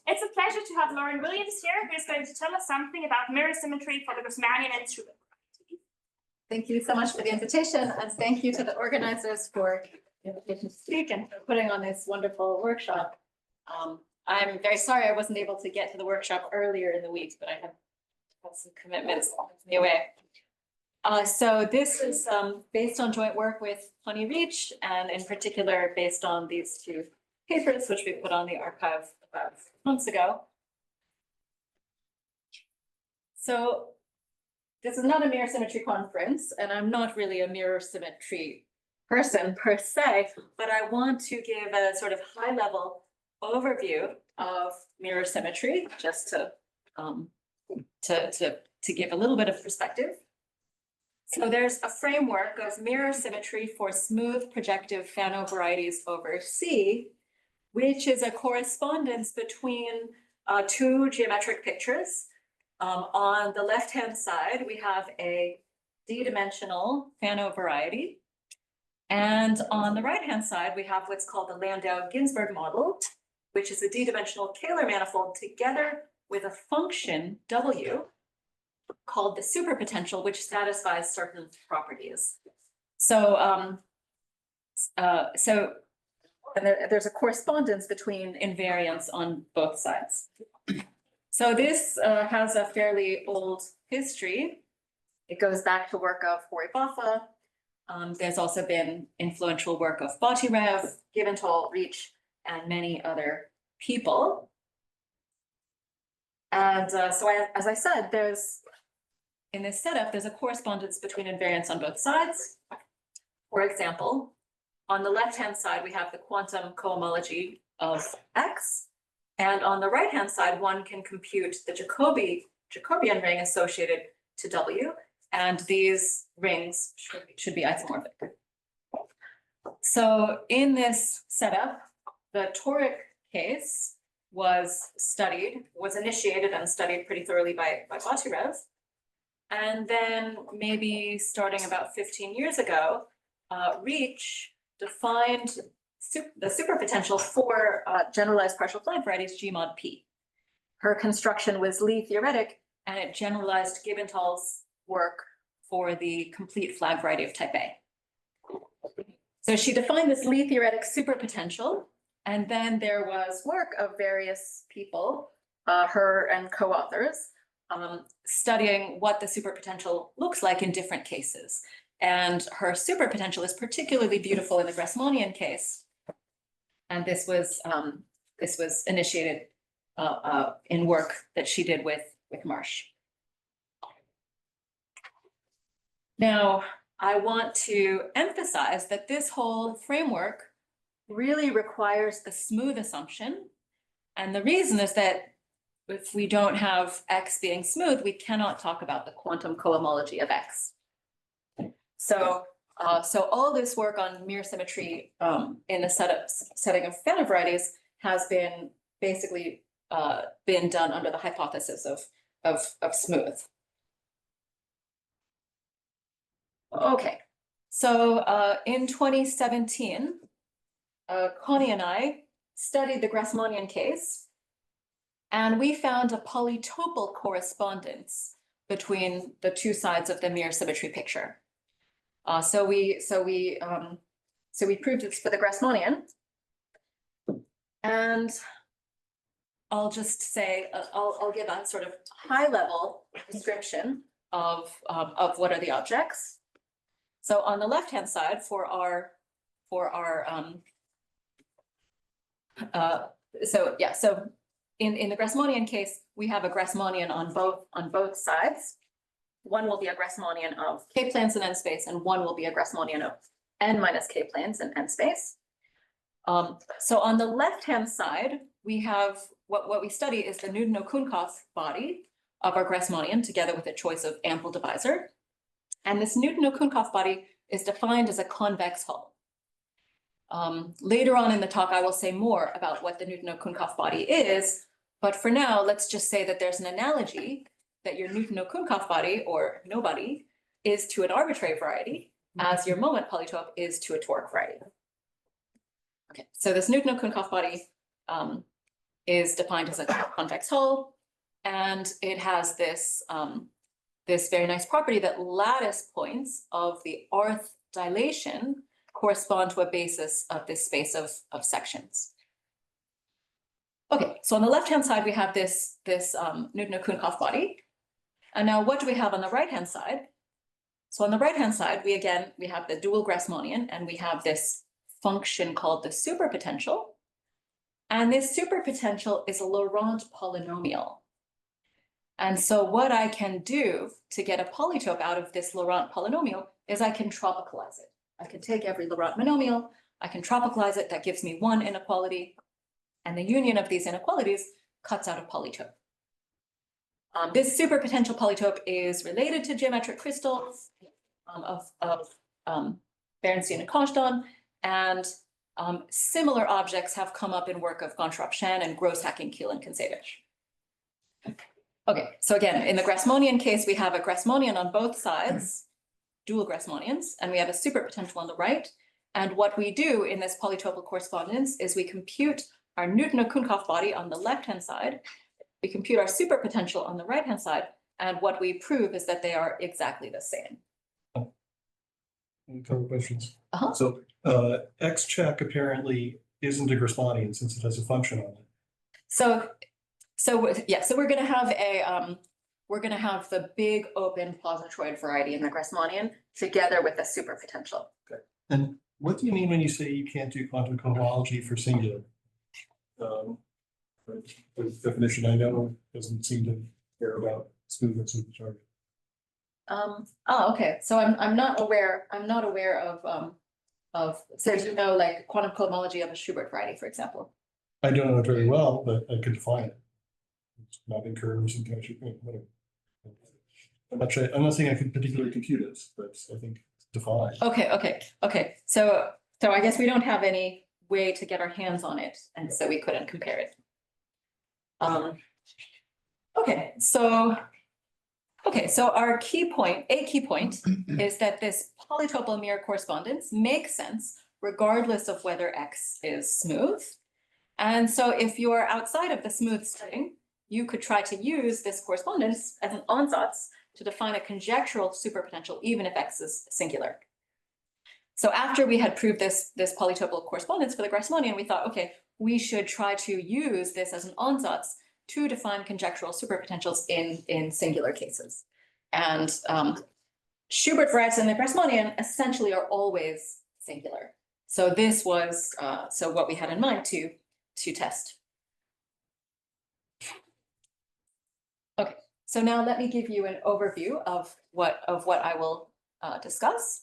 It's a pleasure to have Laurent Williams here, who is going to tell us something about mirror symmetry for the Grassmannian and Schubert varieties. Thank you so much for the invitation, and thank you to the organizers for the invitation to speak and for putting on this wonderful workshop. I'm very sorry I wasn't able to get to the workshop earlier in the week, but I have some commitments along the way. So this is based on joint work with Simonyi Rietsch, and in particular based on these two papers, which we put on the archive about months ago. So this is not a mirror symmetry conference, and I'm not really a mirror symmetry person per se, but I want to give a sort of high level overview of mirror symmetry, just to give a little bit of perspective. So there's a framework of mirror symmetry for smooth projective Fano varieties over C, which is a correspondence between two geometric pictures. On the left-hand side, we have a d-dimensional Fano variety. And on the right-hand side, we have what's called the Landau-Ginzburg model, which is a d-dimensional Kähler manifold together with a function W called the superpotential, which satisfies certain properties. So, there's a correspondence between invariants on both sides. So this has a fairly old history. It goes back to work of Hori-Baffa. There's also been influential work of Batirev, Giventhal, Rietsch, and many other people. And so as I said, in this setup, there's a correspondence between invariants on both sides. For example, on the left-hand side, we have the quantum cohomology of X. And on the right-hand side, one can compute the Jacobian ring associated to W. And these rings should be isomorphic. So in this setup, the Toric case was initiated and studied pretty thoroughly by Batirev. And then maybe starting about 15 years ago, Rietsch defined the superpotential for generalized partial flag varieties G mod P. Her construction was Lie theoretic, and it generalized Giventhal's work for the complete flag variety of type A. So she defined this Lie theoretic superpotential, and then there was work of various people, her and co-authors, studying what the superpotential looks like in different cases. And her superpotential is particularly beautiful in the Grassmannian case. And this was initiated in work that she did with Marsh. Now, I want to emphasize that this whole framework really requires the smooth assumption. And the reason is that if we don't have X being smooth, we cannot talk about the quantum cohomology of X. So all this work on mirror symmetry in the setting of Fano varieties has been basically been done under the hypothesis of smooth. Okay, so in 2017, Connie and I studied the Grassmannian case, and we found a polytopal correspondence between the two sides of the mirror symmetry picture. So we proved this for the Grassmannian, and I'll just say I'll give a sort of high-level description of what are the objects. So on the left-hand side so in the Grassmannian case, we have a Grassmannian on both sides. One will be a Grassmannian of K planes in N space, and one will be a Grassmannian of N minus K planes in N space. So on the left-hand side, we have what we study is the Newton-Okounkov body of our Grassmannian together with a choice of ample divisor. And this Newton-Okounkov body is defined as a convex hull. Later on in the talk, I will say more about what the Newton-Okounkov body is, but for now, let's just say that there's an analogy that your Newton-Okounkov body, or nobody, is to an arbitrary variety, as your moment polytope is to a toric variety. Okay, so this Newton-Okounkov body is defined as a convex hull, and it has this, this very nice property that lattice points of the Rth dilation correspond to a basis of this space of sections. Okay, so on the left-hand side, we have this Newton-Okounkov body. And now what do we have on the right-hand side? So on the right-hand side, we have the dual Grassmannian, and we have this function called the superpotential. And this superpotential is a Laurent polynomial. And so what I can do to get a polytope out of this Laurent polynomial is I can tropicalize it. I can take every Laurent monomial, I can tropicalize it, that gives me one inequality, and the union of these inequalities cuts out a polytope. This superpotential polytope is related to geometric crystals of Berenstein and Konstanze, and similar objects have come up in work of Gontrop-Shan and Gross-Hacking, Kiel, and Konstanze. Okay, so again, in the Grassmannian case, we have a Grassmannian on both sides, dual Grassmannians, and we have a superpotential on the right. And what we do in this polytopal correspondence is we compute our Newton-Okounkov body on the left-hand side, we compute our superpotential on the right-hand side, and what we prove is that they are exactly the same. A couple of questions. Uh-huh. So X check apparently isn't a Grassmannian since it has a function on it. So we're going to have the big open positroid variety in the Grassmannian together with the superpotential. Okay. And what do you mean when you say you can't do quantum cohomology for singular? The definition I know doesn't seem to care about smoothness of the target. Okay. So I'm not aware of so you know, like quantum cohomology of a Schubert variety, for example. I don't know it very well, but I could define it. It's not in curves and kind of whatever. I'm not saying I could particularly compute it, but I think it's defined. Okay. So I guess we don't have any way to get our hands on it, and so we couldn't compare it. So our key point, a key point, is that this polytopal mirror correspondence makes sense regardless of whether X is smooth. And so if you're outside of the smooth setting, you could try to use this correspondence as an ansatz to define a conjectural superpotential, even if X is singular. So after we had proved this polytopal correspondence for the Grassmannian, we thought, okay, we should try to use this as an ansatz to define conjectural superpotentials in singular cases. And Schubert varieties in the Grassmannian essentially are always singular. So this was what we had in mind to test. Okay, so now let me give you an overview of what I will discuss.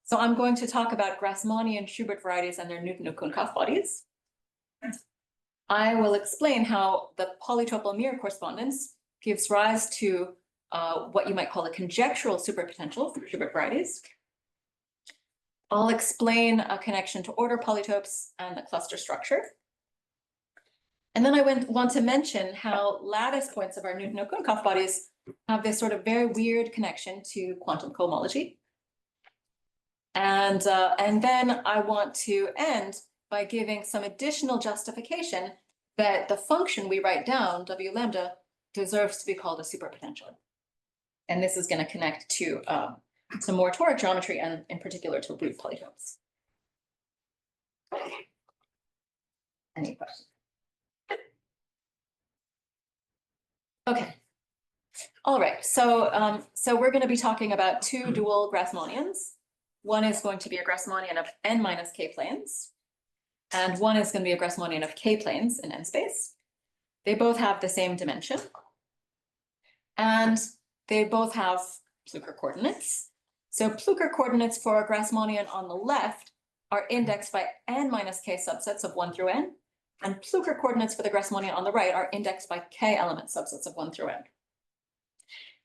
So I'm going to talk about Grassmannian Schubert varieties and their Newton-Okounkov bodies. I will explain how the polytopal mirror correspondence gives rise to what you might call a conjectural superpotential for Schubert varieties. I'll explain a connection to order polytopes and the cluster structure. And then I want to mention how lattice points of our Newton-Okounkov bodies have this sort of very weird connection to quantum cohomology. And then I want to end by giving some additional justification that the function we write down, W lambda, deserves to be called a superpotential. And this is going to connect to some more toric geometry and in particular to root polytopes. Any questions? Okay. All right. So we're going to be talking about two dual Grassmannians. One is going to be a Grassmannian of n minus k planes, and one is going to be a Grassmannian of k planes in n space. They both have the same dimension, and they both have Plücker coordinates. So Plücker coordinates for a Grassmannian on the left are indexed by n minus k subsets of 1 through n, and Plücker coordinates for the Grassmannian on the right are indexed by k element subsets of 1 through n.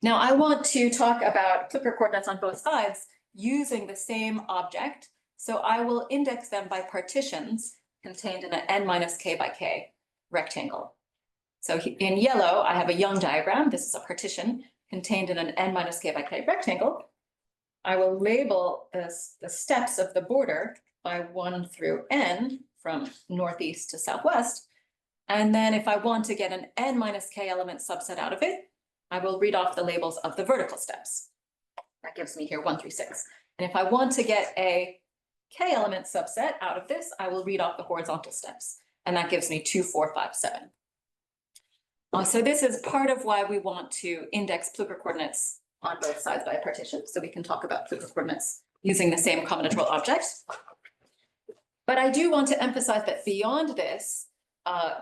Now I want to talk about Plücker coordinates on both sides using the same object. So I will index them by partitions contained in an n minus k by k rectangle. So in yellow, I have a Young diagram. This is a partition contained in an n minus k by k rectangle. I will label the steps of the border by 1 through n from northeast to southwest. And then if I want to get an n minus k element subset out of it, I will read off the labels of the vertical steps. That gives me here 1 through 6. And if I want to get a k element subset out of this, I will read off the horizontal steps. And that gives me 2, 4, 5, 7. So this is part of why we want to index Plücker coordinates on both sides by a partition. So we can talk about Plücker coordinates using the same combinatorial object. But I do want to emphasize that beyond this,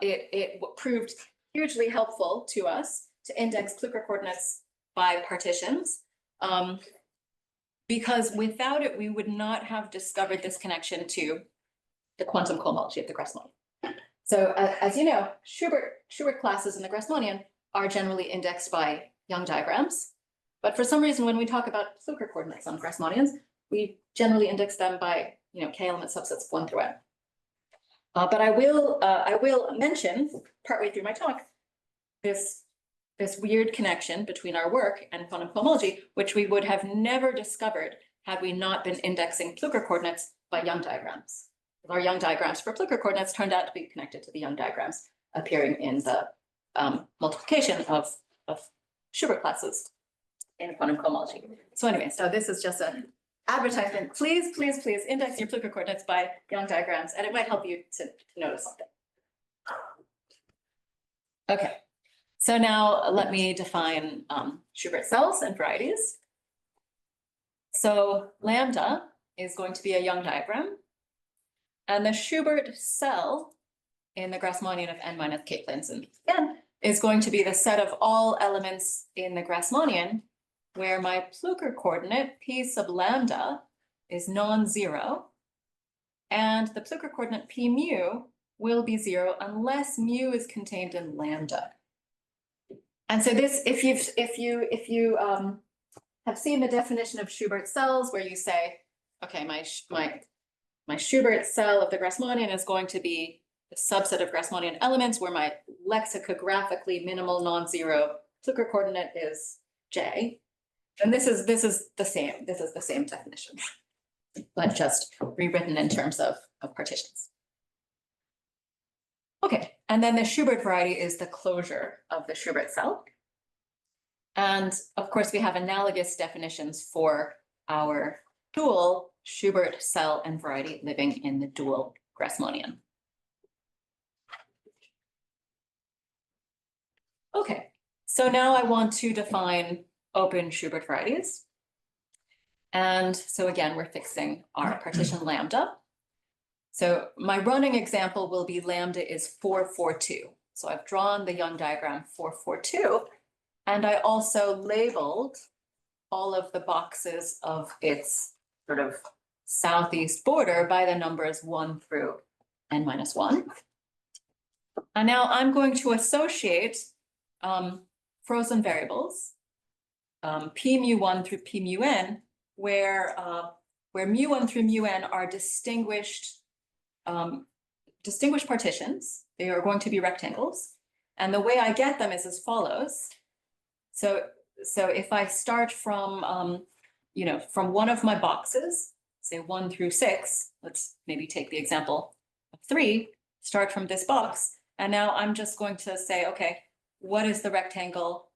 it proved hugely helpful to us to index Plücker coordinates by partitions. Because without it, we would not have discovered this connection to the quantum cohomology of the Grassmannian. So as you know, Schubert classes in the Grassmannian are generally indexed by Young diagrams. But for some reason, when we talk about Plücker coordinates on Grassmannians, we generally index them by k element subsets 1 through n. But I will mention partway through my talk this weird connection between our work and quantum cohomology, which we would have never discovered had we not been indexing Plücker coordinates by Young diagrams. Our Young diagrams for Plücker coordinates turned out to be connected to the Young diagrams appearing in the multiplication of Schubert classes in quantum cohomology. So anyway, so this is just an advertisement. Please, please, please index your Plücker coordinates by Young diagrams, and it might help you to notice something. Okay, so now let me define Schubert cells and varieties. So lambda is going to be a Young diagram. And the Schubert cell in the Grassmannian of n minus k planes and n is going to be the set of all elements in the Grassmannian where my Plücker coordinate p sub lambda is non-zero, and the Plücker coordinate p mu will be 0 unless mu is contained in lambda. And so this, if you have seen the definition of Schubert cells, where you say, okay, my Schubert cell of the Grassmannian is going to be the subset of Grassmannian elements where my lexicographically minimal non-zero Plücker coordinate is J. And this is the same. This is the same definition, but just rewritten in terms of partitions. Okay, and then the Schubert variety is the closure of the Schubert cell. And of course, we have analogous definitions for our dual Schubert cell and variety living in the dual Grassmannian. Okay, so now I want to define open Schubert varieties. And so again, we're fixing our partition lambda. So my running example will be lambda is 4, 4, 2. So I've drawn the Young diagram 4, 4, 2, and I also labeled all of the boxes of its sort of southeast border by the numbers 1 through n minus 1. And now I'm going to associate frozen variables, p mu 1 through p mu n, where mu 1 through mu n are distinguished partitions. They are going to be rectangles. And the way I get them is as follows. So if I start from, from one of my boxes, say 1 through 6, let's maybe take the example of 3, start from this box. And now I'm just going to say, okay, what is the rectangle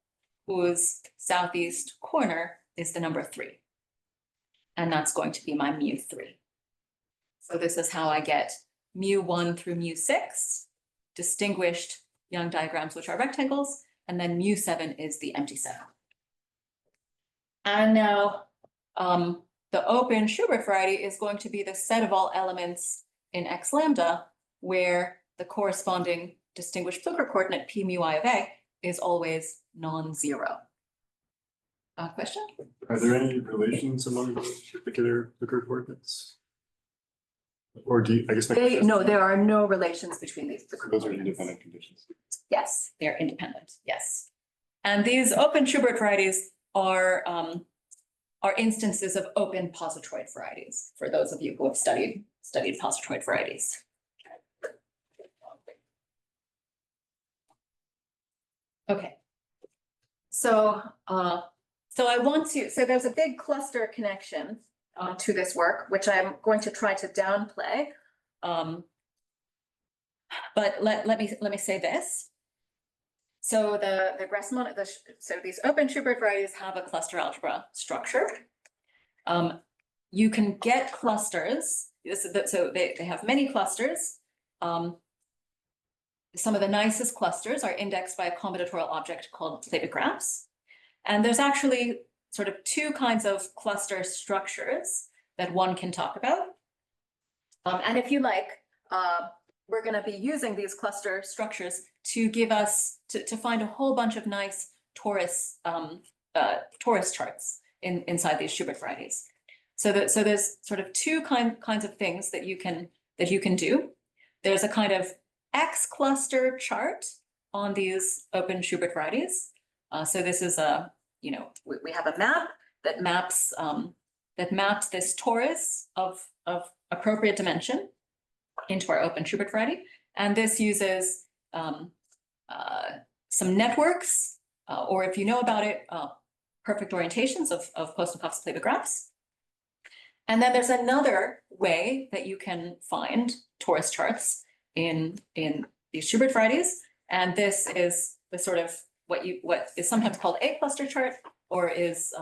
whose southeast corner is the number 3? And that's going to be my mu 3. So this is how I get mu 1 through mu 6, distinguished Young diagrams which are rectangles, and then mu 7 is the empty set. And now the open Schubert variety is going to be the set of all elements in X lambda where the corresponding distinguished Plücker coordinate p mu I of a is always non-zero. Question? Are there any relations among those particular Plücker coordinates? Or do you, I guess No, there are no relations between these Plücker those are coordinates. independent conditions. Yes, they're independent, yes. And these open Schubert varieties are instances of open positroid varieties, for those of you who have studied positroid varieties. Okay. So there's a big cluster connection to this work, which I'm going to try to downplay. But let me say this. So the Grassmannian, so these open Schubert varieties have a cluster algebra structure. You can get clusters, so they have many clusters. Some of the nicest clusters are indexed by a combinatorial object called Plücker graphs. And there's actually sort of two kinds of cluster structures that one can talk about. And if you like, we're going to be using these cluster structures to give us, to find a whole bunch of nice torus charts inside these Schubert varieties. So there's sort of two kinds of things that you can do. There's a kind of X cluster chart on these open Schubert varieties. So this is we have a map that maps this torus of appropriate dimension into our open Schubert variety, and this uses some networks, or if you know about it, perfect orientations of Postnikov's Plücker graphs. And then there's another way that you can find torus charts in these Schubert varieties, and this is the sort of what is sometimes called a cluster chart, or is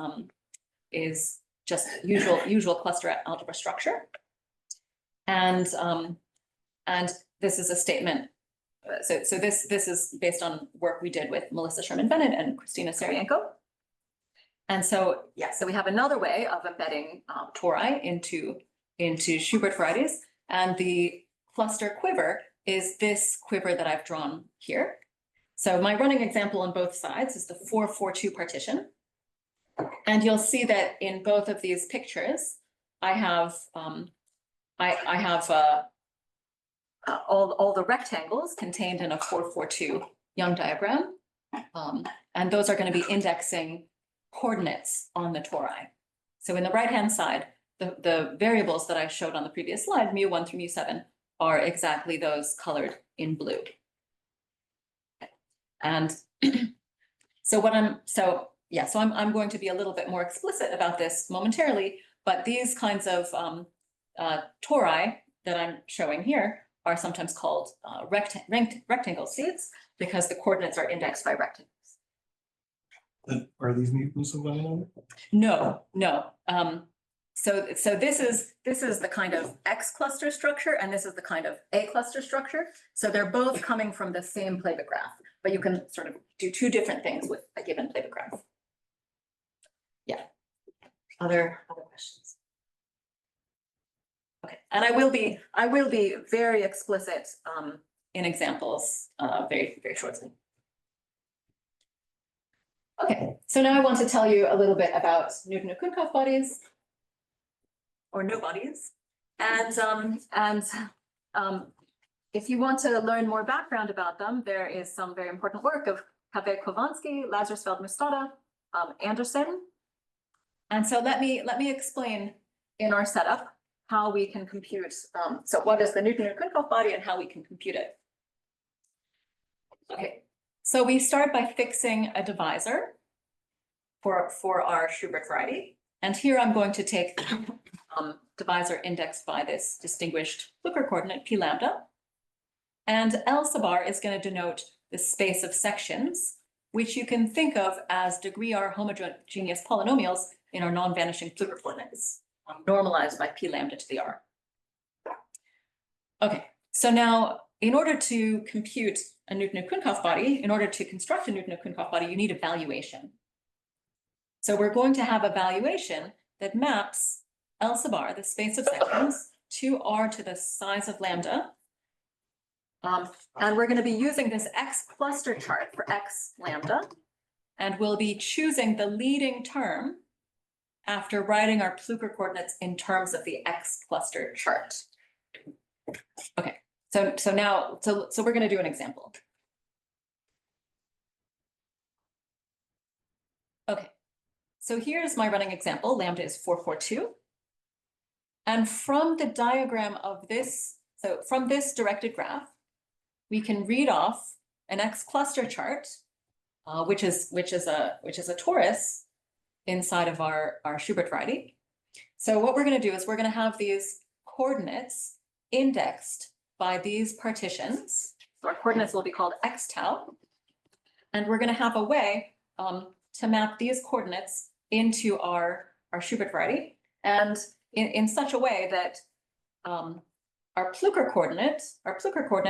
just usual cluster algebra structure. And this is a statement. So this is based on work we did with Melissa Sherman Bennett and Christina Serienko. And so we have another way of embedding tori into Schubert varieties, and the cluster quiver is this quiver that I've drawn here. So my running example on both sides is the 4-4-2 partition. And you'll see that in both of these pictures, I have all the rectangles contained in a 4-4-2 Young diagram. And those are going to be indexing coordinates on the tori. So in the right-hand side, the variables that I showed on the previous slide, mu1 through mu7, are exactly those colored in blue. And so I'm going to be a little bit more explicit about this momentarily, but these kinds of tori that I'm showing here are sometimes called rectangle seeds because the coordinates are indexed by rectangles. Are these mutants of one another? No. So this is the kind of X cluster structure, and this is the kind of A cluster structure. So they're both coming from the same Plücker graph, but you can sort of do two different things with a given Plücker graph. Yeah. Other questions? Okay, and I will be very explicit in examples very shortly. Okay, so now I want to tell you a little bit about Newton-Okounkov bodies, or no bodies, and if you want to learn more background about them, there is some very important work of Kovansky, Lazarsfeld, Mustada, Anderson, and so let me explain in our setup how we can compute. So what is the Newton-Okounkov body and how we can compute it? Okay. So we start by fixing a divisor for our Schubert variety. And here I'm going to take the divisor indexed by this distinguished Plücker coordinate P lambda. And L sub r is going to denote the space of sections, which you can think of as degree R homogeneous polynomials in our non-vanishing Plücker coordinates, normalized by P lambda to the R. Okay, so now in order to compute a Newton-Okounkov body, in order to construct a Newton-Okounkov body, you need a valuation. So we're going to have a valuation that maps L sub r, the space of sections, to R to the size of lambda. And we're going to be using this X cluster chart for X lambda, and we'll be choosing the leading term after writing our Plücker coordinates in terms of the X cluster chart. Okay. So we're going to do an example. Okay, so here's my running example. Lambda is 442. And from the diagram of this, so from this directed graph, we can read off an X cluster chart, which is a torus inside of our Schubert variety. So what we're going to do is we're going to have these coordinates indexed by these partitions. So our coordinates will be called x tau. And we're going to have a way to map these coordinates into our Schubert variety, and in such a way that our Plücker coordinate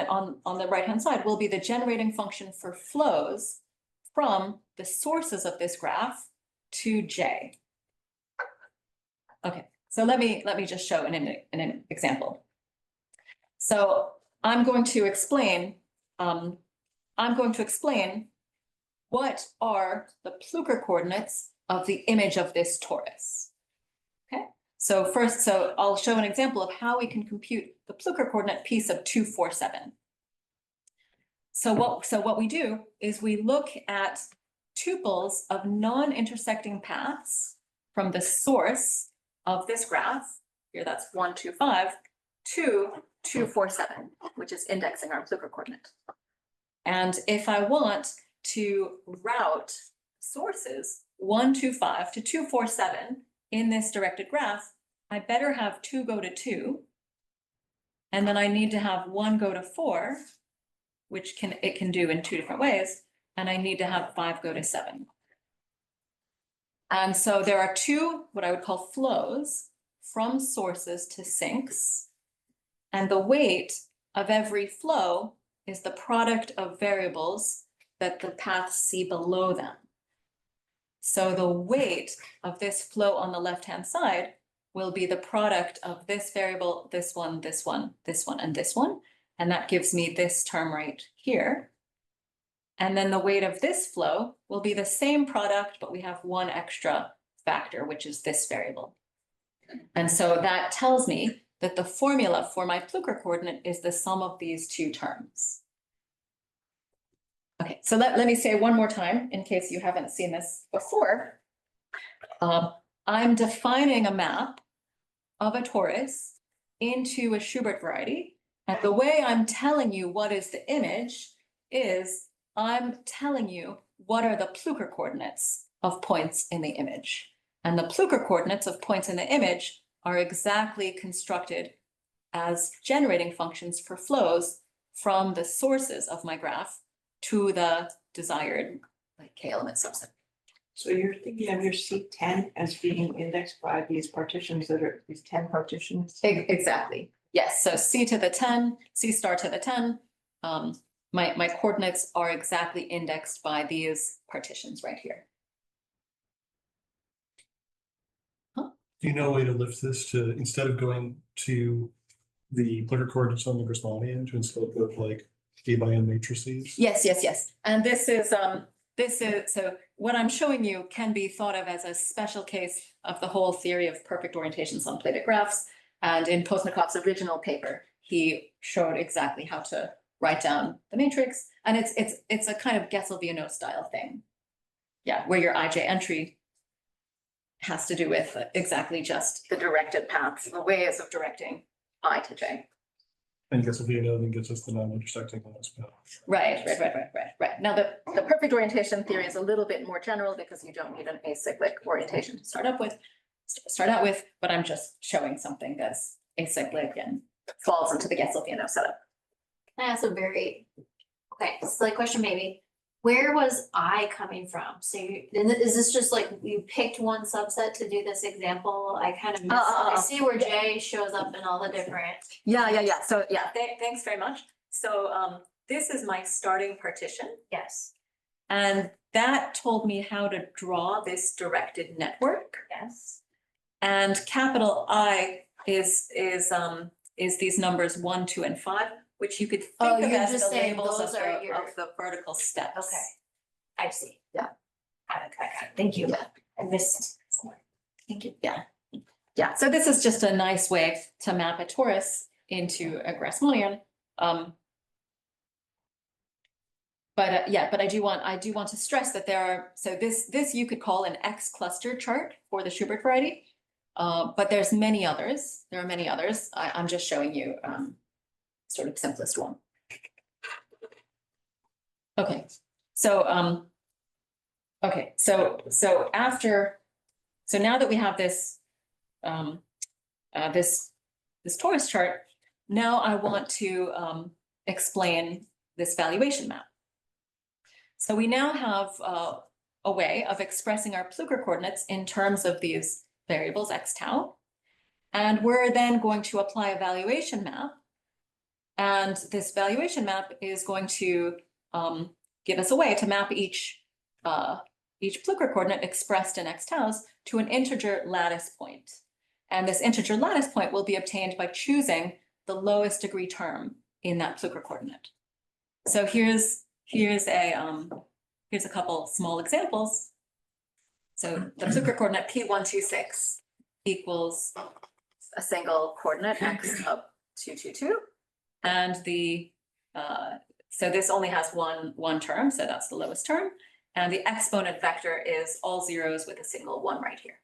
on the right-hand side will be the generating function for flows from the sources of this graph to J. Okay, so let me just show an example. So I'm going to explain what are the Plücker coordinates of the image of this torus. Okay, so first, I'll show an example of how we can compute the Plücker coordinate piece of 2, 4, 7. So what we do is we look at tuples of non-intersecting paths from the source of this graph, here that's 1, 2, 5, to 2, 4, 7, which is indexing our Plücker coordinate. And if I want to route sources 1, 2, 5 to 2, 4, 7 in this directed graph, I better have 2 go to 2, and then I need to have 1 go to 4, which it can do in 2 different ways, and I need to have 5 go to 7. And so there are 2 what I would call flows from sources to sinks, and the weight of every flow is the product of variables that the paths see below them. So the weight of this flow on the left-hand side will be the product of this variable, this one, this one, this one, and this one. And that gives me this term right here. And then the weight of this flow will be the same product, but we have one extra factor, which is this variable. And so that tells me that the formula for my Plücker coordinate is the sum of these 2 terms. Okay, so let me say one more time in case you haven't seen this before. I'm defining a map of a torus into a Schubert variety. And the way I'm telling you what is the image is I'm telling you what are the Plücker coordinates of points in the image. And the Plücker coordinates of points in the image are exactly constructed as generating functions for flows from the sources of my graph to the desired like k-element subset. So you're thinking of your C10 as being indexed by these partitions that are these 10 partitions? Exactly. Yes. So C to the 10, C star to the 10. My coordinates are exactly indexed by these partitions right here. Do you know a way to lift this to, instead of going to the Plücker coordinates on the Grassmannian, to instead of like A by N matrices? Yes. And this is so what I'm showing you can be thought of as a special case of the whole theory of perfect orientations on plated graphs. And in Postnikov's original paper, he showed exactly how to write down the matrix. And it's a kind of Gessel-Viennot style thing. Yeah, where your IJ entry has to do with exactly just the directed paths, the ways of directing I to J. And guess if you know, then gets us the non-intersecting on this path. Right. Now the perfect orientation theory is a little bit more general because you don't need an acyclic orientation to start out with, but I'm just showing something that's acyclic and falls into the Gessel-Viennot setup. Can I ask a very, silly question maybe? Where was I coming from? So is this just like you picked one subset to do this example? I kind of missed it. I see where J shows up in all the different. Yeah. So thanks very much. So this is my starting partition. Yes, And that told me how to draw this directed network. yes. And capital I is these numbers 1, 2, and 5, which you could Oh, think of you're as just the saying labels those of are your- the vertical steps. Okay. I see. Yeah. Got it. Thank you. Yeah. I missed. Thank you. Yeah, so this is just a nice way to map a torus into a Grassmannian. But I do want to stress that there are, so this you could call an X cluster chart for the Schubert variety. But there's many others. There are many others. I'm just showing you sort of simplest one. Okay, so now that we have this this torus chart, now I want to explain this valuation map. So we now have a way of expressing our Plücker coordinates in terms of these variables x tau. And we're then going to apply a valuation map. And this valuation map is going to give us a way to map each Plücker coordinate expressed in x taus to an integer lattice point. And this integer lattice point will be obtained by choosing the lowest degree term in that Plücker coordinate. So here's a couple small examples. So the Plücker coordinate P126 equals a single coordinate x of 222. And so this only has one term, so that's the lowest term. And the exponent vector is all zeros with a single one right here.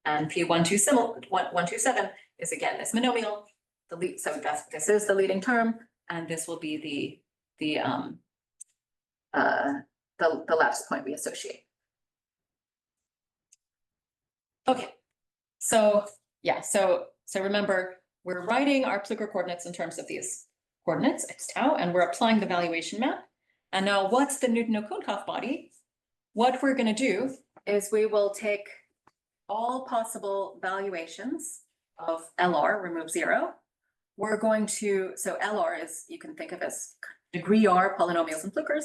And P127 is again this monomial. So this is the leading term, and this will be the lattice point we associate. Okay, so yeah, so remember, we're writing our Plücker coordinates in terms of these coordinates, x tau, and we're applying the valuation map. And now what's the Newton-Okounkov body? What we're going to do is we will take all possible valuations of LR, remove 0. We're going to, so LR is, you can think of as degree R polynomials and Plückers.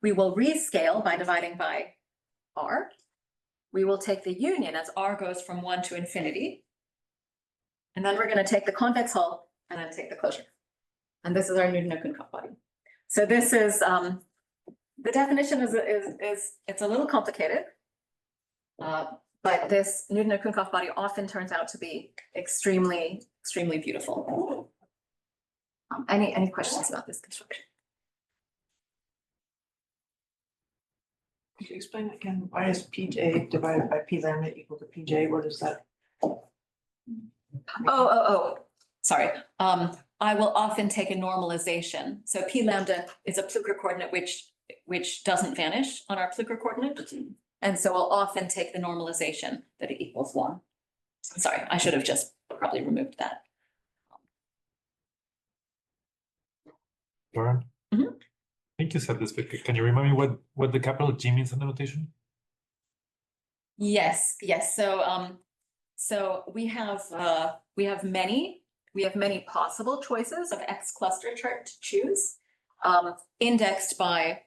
We will rescale by dividing by R. We will take the union as R goes from 1 to infinity. And then we're going to take the convex hull and then take the closure. And this is our Newton-Okounkov body. So this is, the definition is it's a little complicated, but this Newton-Okounkov body often turns out to be extremely beautiful. Any questions about this construction? Could you explain again, why is Pj divided by P lambda equal to Pj? What is that? Sorry. I will often take a normalization. So P lambda is a Plücker coordinate which doesn't vanish on our Plücker coordinate. And so I'll often take the normalization that it equals 1. Sorry, I should have just probably removed that. Laurent? Mhm. I think you said this, but can you remind me what the capital G means in the notation? Yes. So we have many possible choices of X cluster chart to choose, indexed by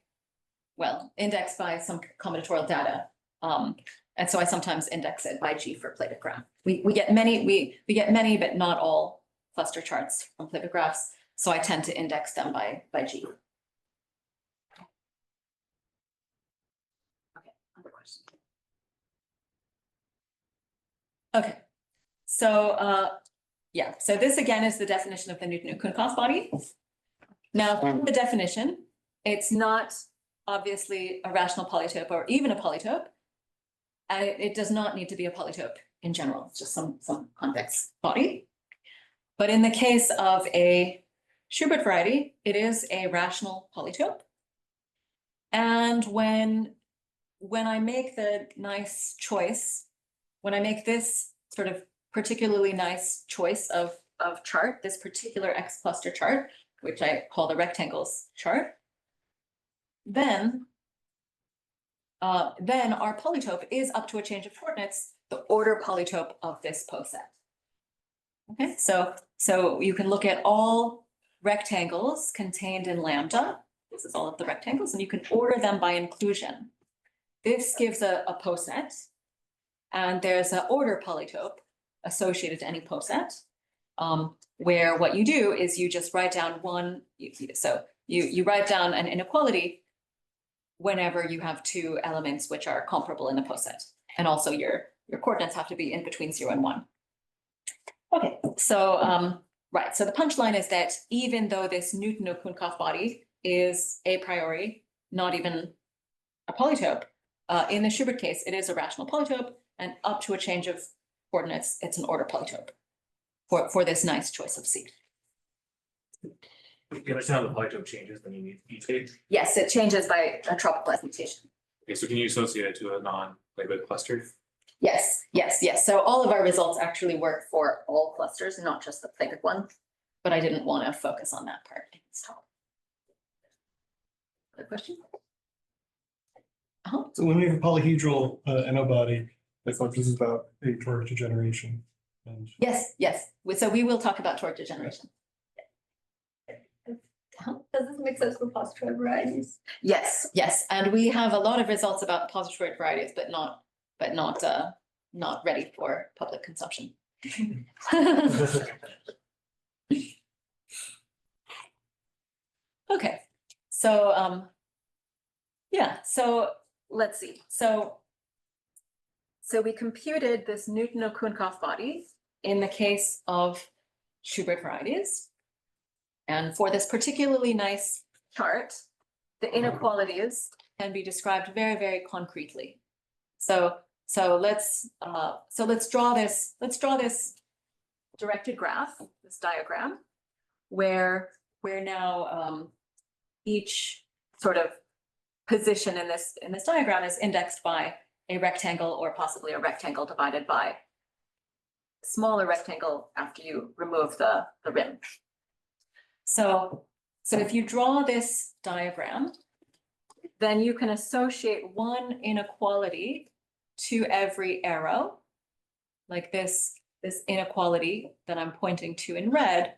some combinatorial data. And so I sometimes index it by G for Plücker. We get many, but not all cluster charts from Plücker graphs. So I tend to index them by G. Okay, other question. Okay, so yeah, so this again is the definition of the Newton-Okounkov body. Now, from the definition, it's not obviously a rational polytope or even a polytope. And it does not need to be a polytope in general, it's just some convex body. But in the case of a Schubert variety, it is a rational polytope. And when I make the nice choice, when I make this sort of particularly nice choice of chart, this particular X cluster chart, which I call the rectangles chart, then our polytope is up to a change of coordinates, the order polytope of this poset. Okay, so you can look at all rectangles contained in lambda. This is all of the rectangles, and you can order them by inclusion. This gives a poset, and there's an order polytope associated to any poset, where what you do is you just write down you write down an inequality whenever you have two elements which are comparable in the poset. And also your coordinates have to be in between 0 and 1. Okay, so right, so the punchline is that even though this Newton-Okounkov body is a priori not even a polytope, in the Schubert case, it is a rational polytope, and up to a change of coordinates, it's an order polytope for this nice choice of C. You understand how the polytope changes when you mutate? Yes, it changes by a tropicalizing mutation. Okay, so can you associate it to a non-labeled cluster? Yes, yes, yes. So all of our results actually work for all clusters, not just the favored one. But I didn't want to focus on that part in this talk. Other question? So when we have a polyhedral NO body, I thought this is about a toric degeneration. And Yes, yes. So we will talk about toric degeneration. Does this make sense for polytope varieties? Yes, yes. And we have a lot of results about polytope varieties, but not ready for public consumption. Okay, so yeah, so let's see. So we computed this Newton-Okounkov body in the case of Schubert varieties. And for this particularly nice chart, the inequalities can be described very, very concretely. So let's draw this directed graph, this diagram, where now each sort of position in this diagram is indexed by a rectangle or possibly a rectangle divided by a smaller rectangle after you remove the rim. So if you draw this diagram, then you can associate one inequality to every arrow, like this inequality that I'm pointing to in red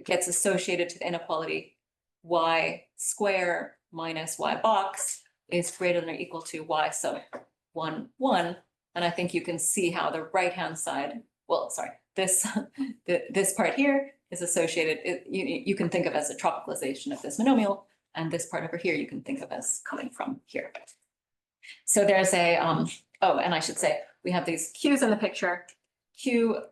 gets associated to the inequality y square minus y box is greater than or equal to y sub 1, 1. And I think you can see how the right-hand side, well, sorry, this part here is associated, you can think of as a tropicalization of this monomial, and this part over here you can think of as coming from here. So there's a, oh, and I should say, we have these q's in the picture. Q,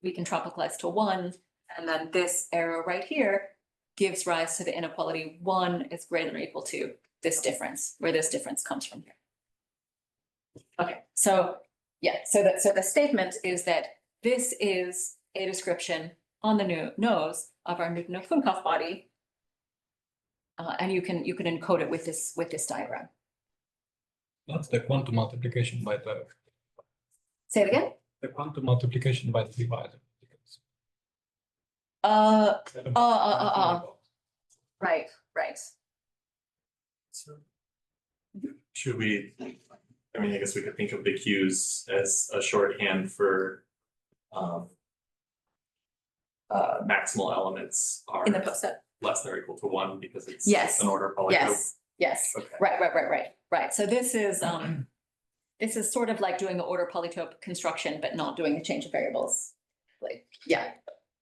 we can tropicalize to 1, and then this arrow right here gives rise to the inequality 1 is greater than or equal to this difference, where this difference comes from here. Okay, so yeah, so the statement is that this is a description on the nose of our Newton-Okounkov body, and you can encode it with this diagram. That's the quantum multiplication by the. Say it again. The quantum multiplication by the divisor. Right. Should we, I mean, I guess we could think of the Qs as a shorthand for maximal elements are In the post-it. less than or equal to 1 because it's Yes. an order polytope. Yes. Okay. Right. So this is sort of like doing the order polytope construction, but not doing the change of variables. Like, yeah,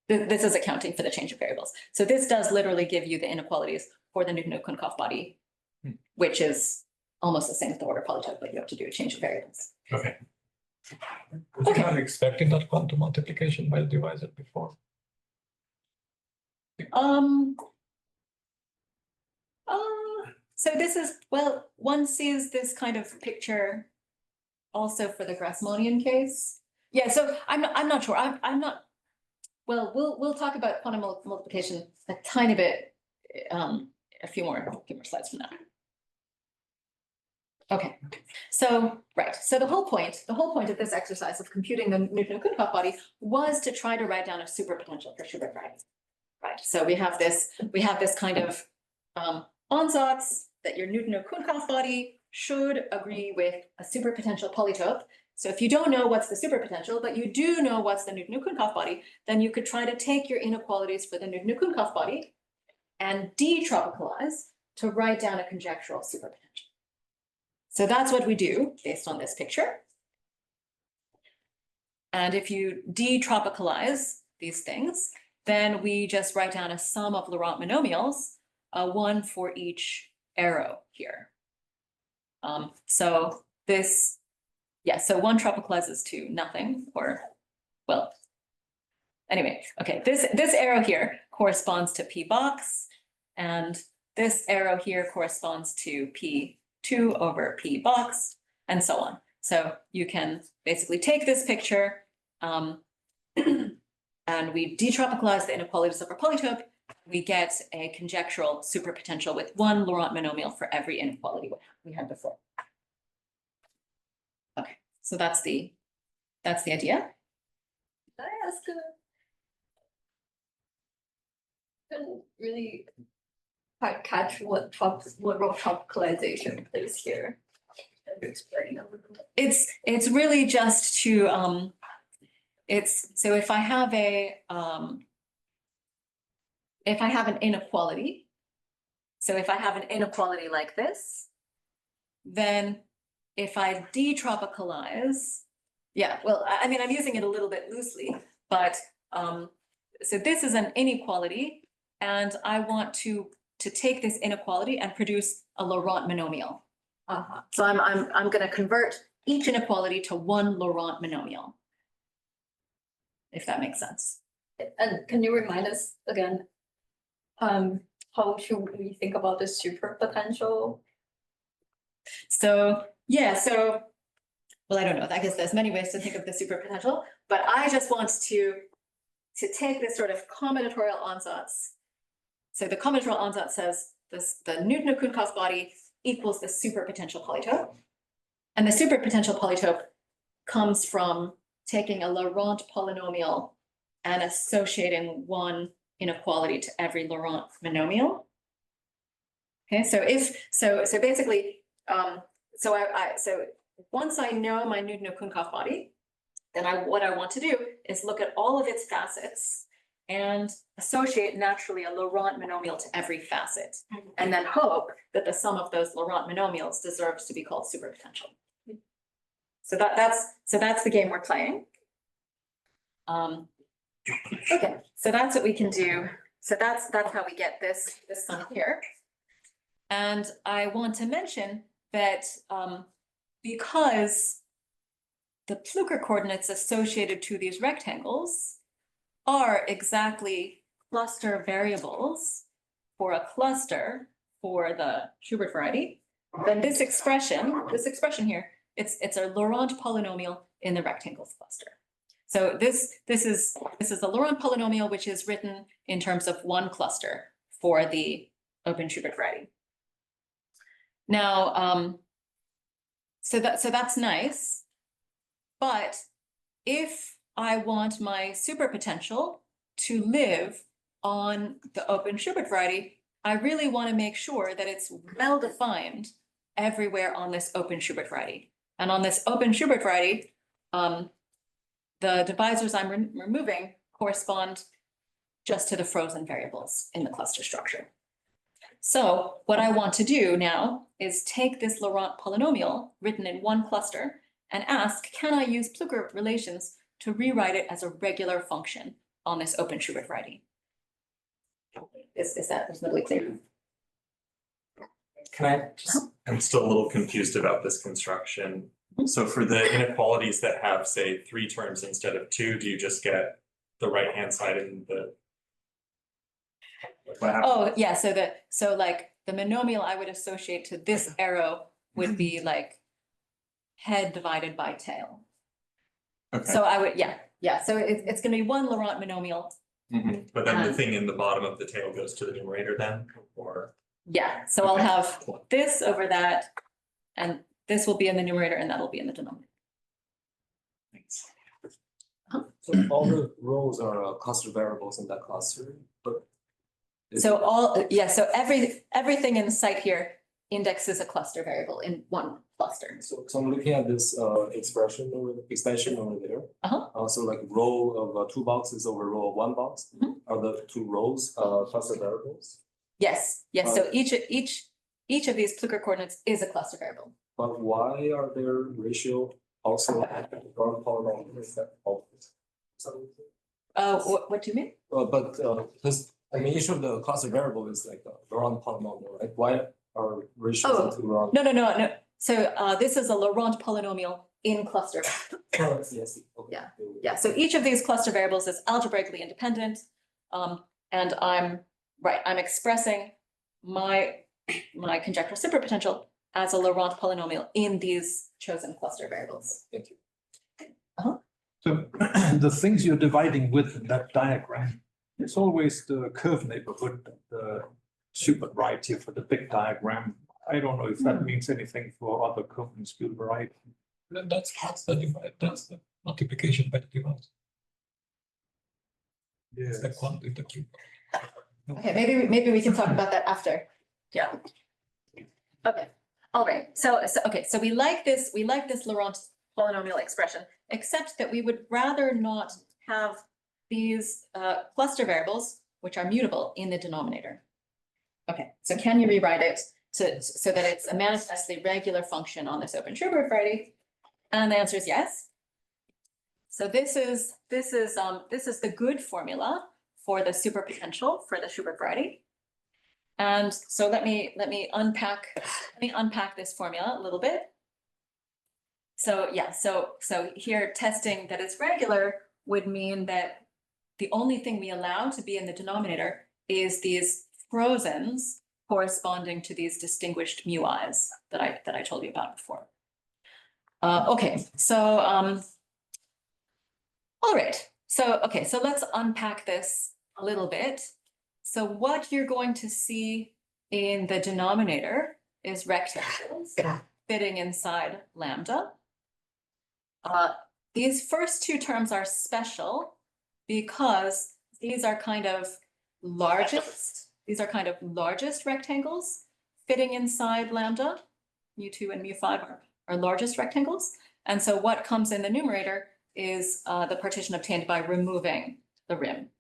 this is accounting for the change of variables. So this does literally give you the inequalities for the Newton-Okounkov body, which is almost the same as the order polytope, but you have to do a change of variables. Okay. Was you not expecting that quantum multiplication by the divisor before? So this is, well, one sees this kind of picture also for the Grassmannian case. Yeah, so I'm not sure. I'm not, well, we'll talk about quantum multiplication a tiny bit, a few more slides from now. Okay, so right, so the whole point of this exercise of computing the Newton-Okounkov body was to try to write down a superpotential for Schubert varieties. Right, so we have this kind of ansatz that your Newton-Okounkov body should agree with a superpotential polytope. So if you don't know what's the superpotential, but you do know what's the Newton-Okounkov body, then you could try to take your inequalities for the Newton-Okounkov body and detropicalize to write down a conjectural superpotential. So that's what we do based on this picture. And if you detropicalize these things, then we just write down a sum of Laurent monomials, one for each arrow here. So this, yeah, so one tropicalizes to nothing, or, well, anyway, okay, this arrow here corresponds to P box, and this arrow here corresponds to P2 over P box, and so on. So you can basically take this picture, and we detropicalize the inequalities of our polytope, we get a conjectural superpotential with one Laurent monomial for every inequality we had before. Okay, So that's the idea. Can I ask couldn't really quite catch what role tropicalization plays here. Explain a little bit. It's really just to so if I have an inequality, so if I have an inequality like this, then if I detropicalize, yeah, well, I mean, I'm using it a little bit loosely, but so this is an inequality, and I want to take this inequality and produce a Laurent monomial. So I'm going to convert each inequality to one Laurent monomial, if that makes sense. And can you remind us again, how should we think about the superpotential? So, yeah, so, well, I don't know, I guess there's many ways to think of the superpotential, but I just want to take this sort of combinatorial ansatz. So the combinatorial ansatz says the Newton-Okounkov body equals the superpotential polytope. And the superpotential polytope comes from taking a Laurent polynomial and associating one inequality to every Laurent monomial. Okay, so basically, so once I know my Newton-Okounkov body, then what I want to do is look at all of its facets and associate naturally a Laurent monomial to every facet, and then hope that the sum of those Laurent monomials deserves to be called superpotential. So that's the game we're playing. Okay, so that's what we can do. So that's how we get this sum here. And I want to mention that because the Plücker coordinates associated to these rectangles are exactly cluster variables for a cluster for the Schubert variety, then this expression here, it's a Laurent polynomial in the rectangles cluster. So this is the Laurent polynomial, which is written in terms of one cluster for the open Schubert variety. Now, so that's nice, but if I want my superpotential to live on the open Schubert variety, I really want to make sure that it's well defined everywhere on this open Schubert variety. And on this open Schubert variety, the divisors I'm removing correspond just to the frozen variables in the cluster structure. So what I want to do now is take this Laurent polynomial written in one cluster and ask, can I use Plücker relations to rewrite it as a regular function on this open Schubert variety? Is that reasonably clear? Can I just, I'm still a little confused about this construction. So for the inequalities that have, say, 3 terms instead of 2, do you just get the right-hand side in the? What happens? Oh, yeah, so like the monomial I would associate to this arrow would be like head divided by tail. Okay. So I would, yeah, so it's gonna be one Laurent monomial. But then the thing in the bottom of the tail goes to the numerator then, or? Yeah, so I'll have this over that, and this will be in the numerator and that'll be in the denominator. Thanks. So all the rows are cluster variables in that cluster, but. So so everything in the site here indexes a cluster variable in one cluster. So I'm looking at this expression or expansion over there. So like row of 2 boxes over row of 1 box. Are the 2 rows cluster variables? Yes, so each of these Plücker coordinates is a cluster variable. But why are their ratio also Laurent polynomial? Is that always? What do you mean? But because I mean each of the cluster variable is like a Laurent polynomial, right? Why are ratios into Laurent? No. So this is a Laurent polynomial in cluster. Yes. Okay. Yeah. So each of these cluster variables is algebraically independent, and I'm expressing my conjectural superpotential as a Laurent polynomial in these chosen cluster variables. Thank you. So the things you're dividing with in that diagram, it's always the curve neighborhood, the Schubert variety for the big diagram. I don't know if that means anything for other Schubert variety. That's the multiplication by the divisor. It's the quantity, the cube. Okay, maybe we can talk about that after. Yeah. Okay, all right, so we like this Laurent polynomial expression, except that we would rather not have these cluster variables, which are mutable, in the denominator. Okay, so can you rewrite it so that it's a manifestly regular function on this open Schubert variety? And the answer is yes. So this is the good formula for the superpotential for the Schubert variety. And so let me unpack this formula a little bit. So yeah, so here testing that it's regular would mean that the only thing we allow to be in the denominator is these frozens corresponding to these distinguished mu i's that I told you about before. Okay, so all right, so let's unpack this a little bit. So what you're going to see in the denominator is rectangles fitting inside lambda. These first two terms are special because these are kind of largest rectangles fitting inside lambda. Mu2 and mu5 are largest rectangles. And so what comes in the numerator is the partition obtained by removing the rim.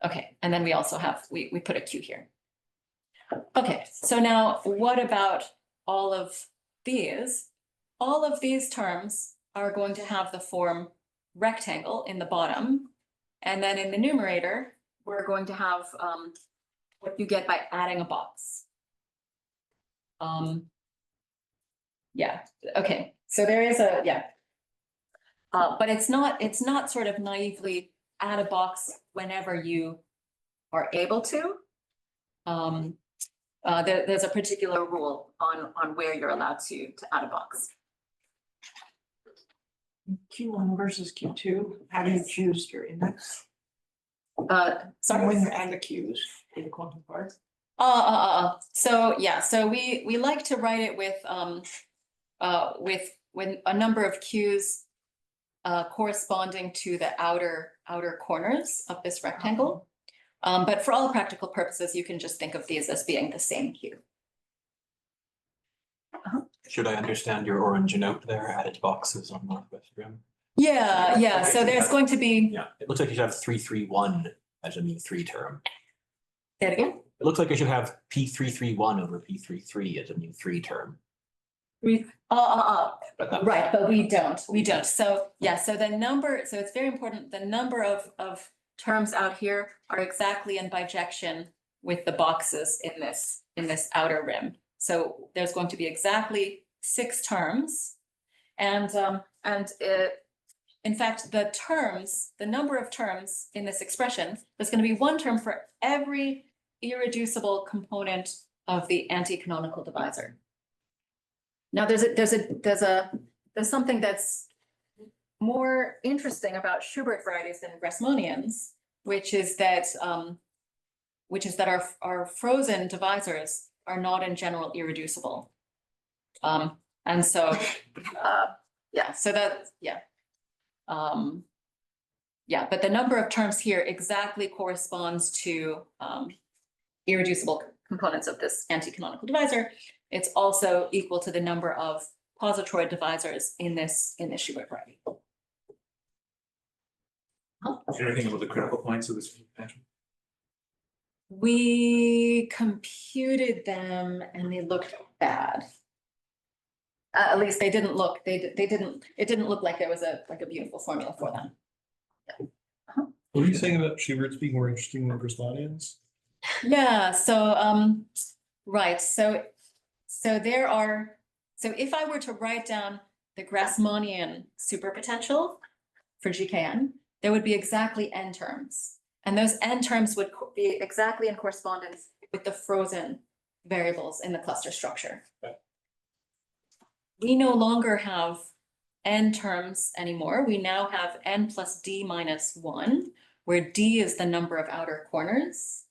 Okay, and then we also have, we put a Q here. Okay, so now what about all of these? All of these terms are going to have the form rectangle in the bottom. And then in the numerator, we're going to have what you get by adding a box. Yeah, okay, so there is a, yeah. But it's not sort of naively add a box whenever you are able to. There's a particular rule on where you're allowed to add a box. Q1 versus Q2, how do you choose your index? Sorry? When you add the Qs in the quantum parts? So yeah, so we like to write it with a number of Qs corresponding to the outer corners of this rectangle. But for all practical purposes, you can just think of these as being the same Q. Should I understand your orange note there, added boxes on northwest rim? Yeah, Okay, so there's going to be. Yeah, it looks like you should have 331 as a mu3 term. Say it again? It looks like you should have P331 over P33 as a mu3 term. Right, but we don't. So yeah, so the number, so it's very important, the number of terms out here are exactly in bijection with the boxes in this outer rim. So there's going to be exactly 6 terms. And in fact, the number of terms in this expression, there's going to be 1 term for every irreducible component of the anti-canonical divisor. Now there's something that's more interesting about Schubert varieties than Grassmannians, which is that our frozen divisors are not in general irreducible. And so yeah, so that but the number of terms here exactly corresponds to irreducible components of this anti-canonical divisor. It's also equal to the number of positoroid divisors in this Schubert variety. Is there anything about the critical points of this potential? We computed them and they looked bad. At least they didn't look. It didn't look like there was a beautiful formula for them. What are you saying about Schubert's being more interesting than Grassmannians? Yeah. So right. So there are. So if I were to write down the Grassmannian superpotential for GKN, there would be exactly n terms. And those n terms would be exactly in correspondence with the frozen variables in the cluster structure. Okay. We no longer have n terms anymore. We now have n plus d minus 1, where d is the number of outer corners.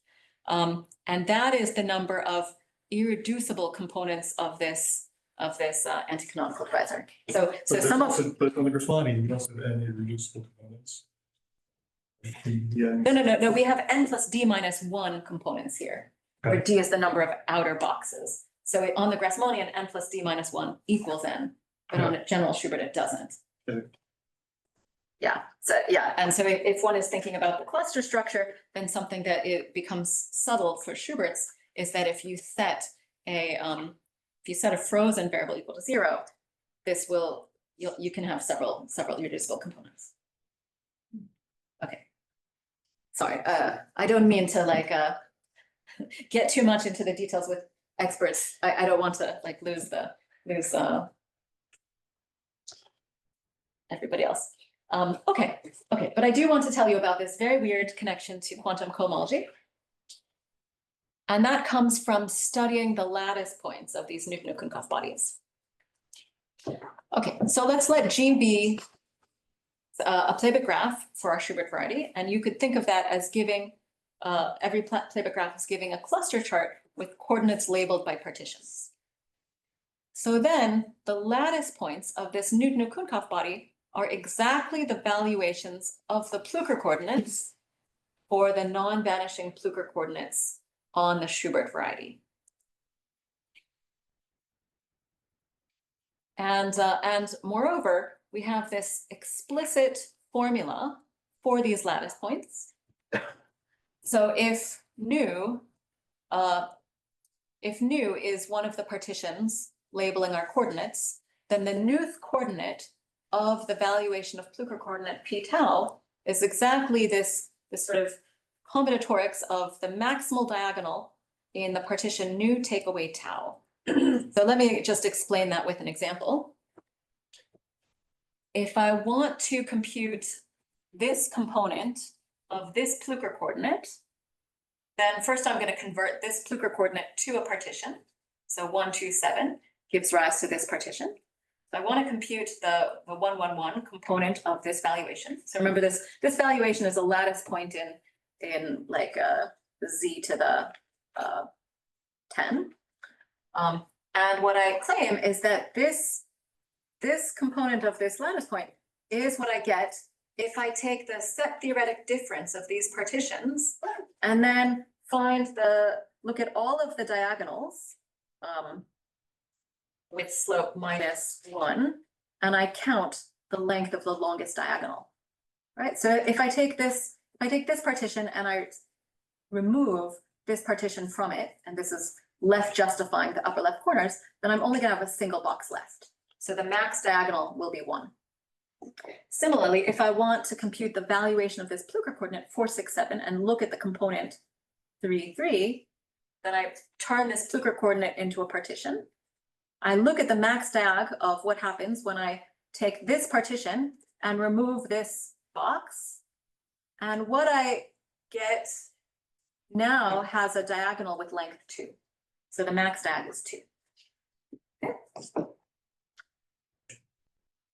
And that is the number of irreducible components of this anti-canonical divisor. So But some of, but on the Grassmannian, you don't have any reducible components. Yeah. no, we have n plus d minus 1 components here, where d is the number of outer boxes. So on the Grassmannian, n plus d minus 1 equals n, but on a general Schubert, it doesn't. Okay. Yeah, and so if one is thinking about the cluster structure, then something that it becomes subtle for Schubert's is that if you set a frozen variable equal to 0, this will, you can have several reducible components. Okay. Sorry, I don't mean to like get too much into the details with experts. I don't want to like lose everybody else. Okay, but I do want to tell you about this very weird connection to quantum cohomology. And that comes from studying the lattice points of these Newton-Okounkov bodies. Okay, so let's let G be a playback graph for our Schubert variety, and you could think of that as giving, every playback graph is giving a cluster chart with coordinates labeled by partitions. So then the lattice points of this Newton-Okounkov body are exactly the valuations of the Plücker coordinates for the non-vanishing Plücker coordinates on the Schubert variety. And moreover, we have this explicit formula for these lattice points. So if nu is one of the partitions labeling our coordinates, then the nth coordinate of the valuation of Plücker coordinate p tau is exactly this sort of combinatorics of the maximal diagonal in the partition nu take away tau. So let me just explain that with an example. If I want to compute this component of this Plücker coordinate, then first I'm going to convert this Plücker coordinate to a partition. So 1, 2, 7 gives rise to this partition. So I want to compute the 1, 1, 1 component of this valuation. So remember this valuation is a lattice point in like z to the 10. And what I claim is that this component of this lattice point is what I get if I take the set theoretic difference of these partitions and then look at all of the diagonals with slope -1, and I count the length of the longest diagonal, right? So if I take this partition and I remove this partition from it, and this is left justifying the upper left corners, then I'm only gonna have a single box left. So the max diagonal will be 1. Similarly, if I want to compute the valuation of this Plücker coordinate 4, 6, 7 and look at the component 3, 3, then I turn this Plücker coordinate into a partition. I look at the max diag of what happens when I take this partition and remove this box. And what I get now has a diagonal with length 2. So the max diag is 2. Okay.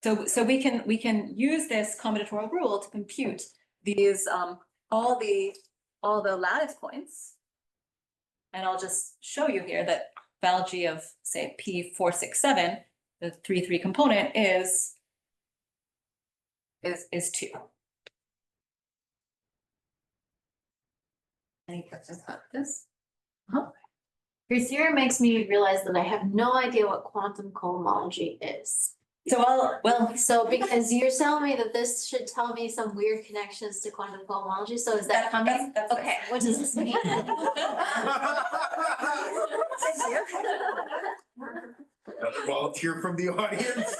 So we can use this combinatorial rule to compute these all the lattice points. And I'll just show you here that val g of say P467, the 3, 3 component is 2. Any questions about this? Your theorem makes me realize that I have no idea what quantum cohomology is. So because you're telling me that this should tell me some weird connections to quantum cohomology, so is that coming? That's Okay, what does this mean? Another volunteer from the audience.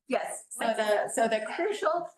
Yes, so the crucial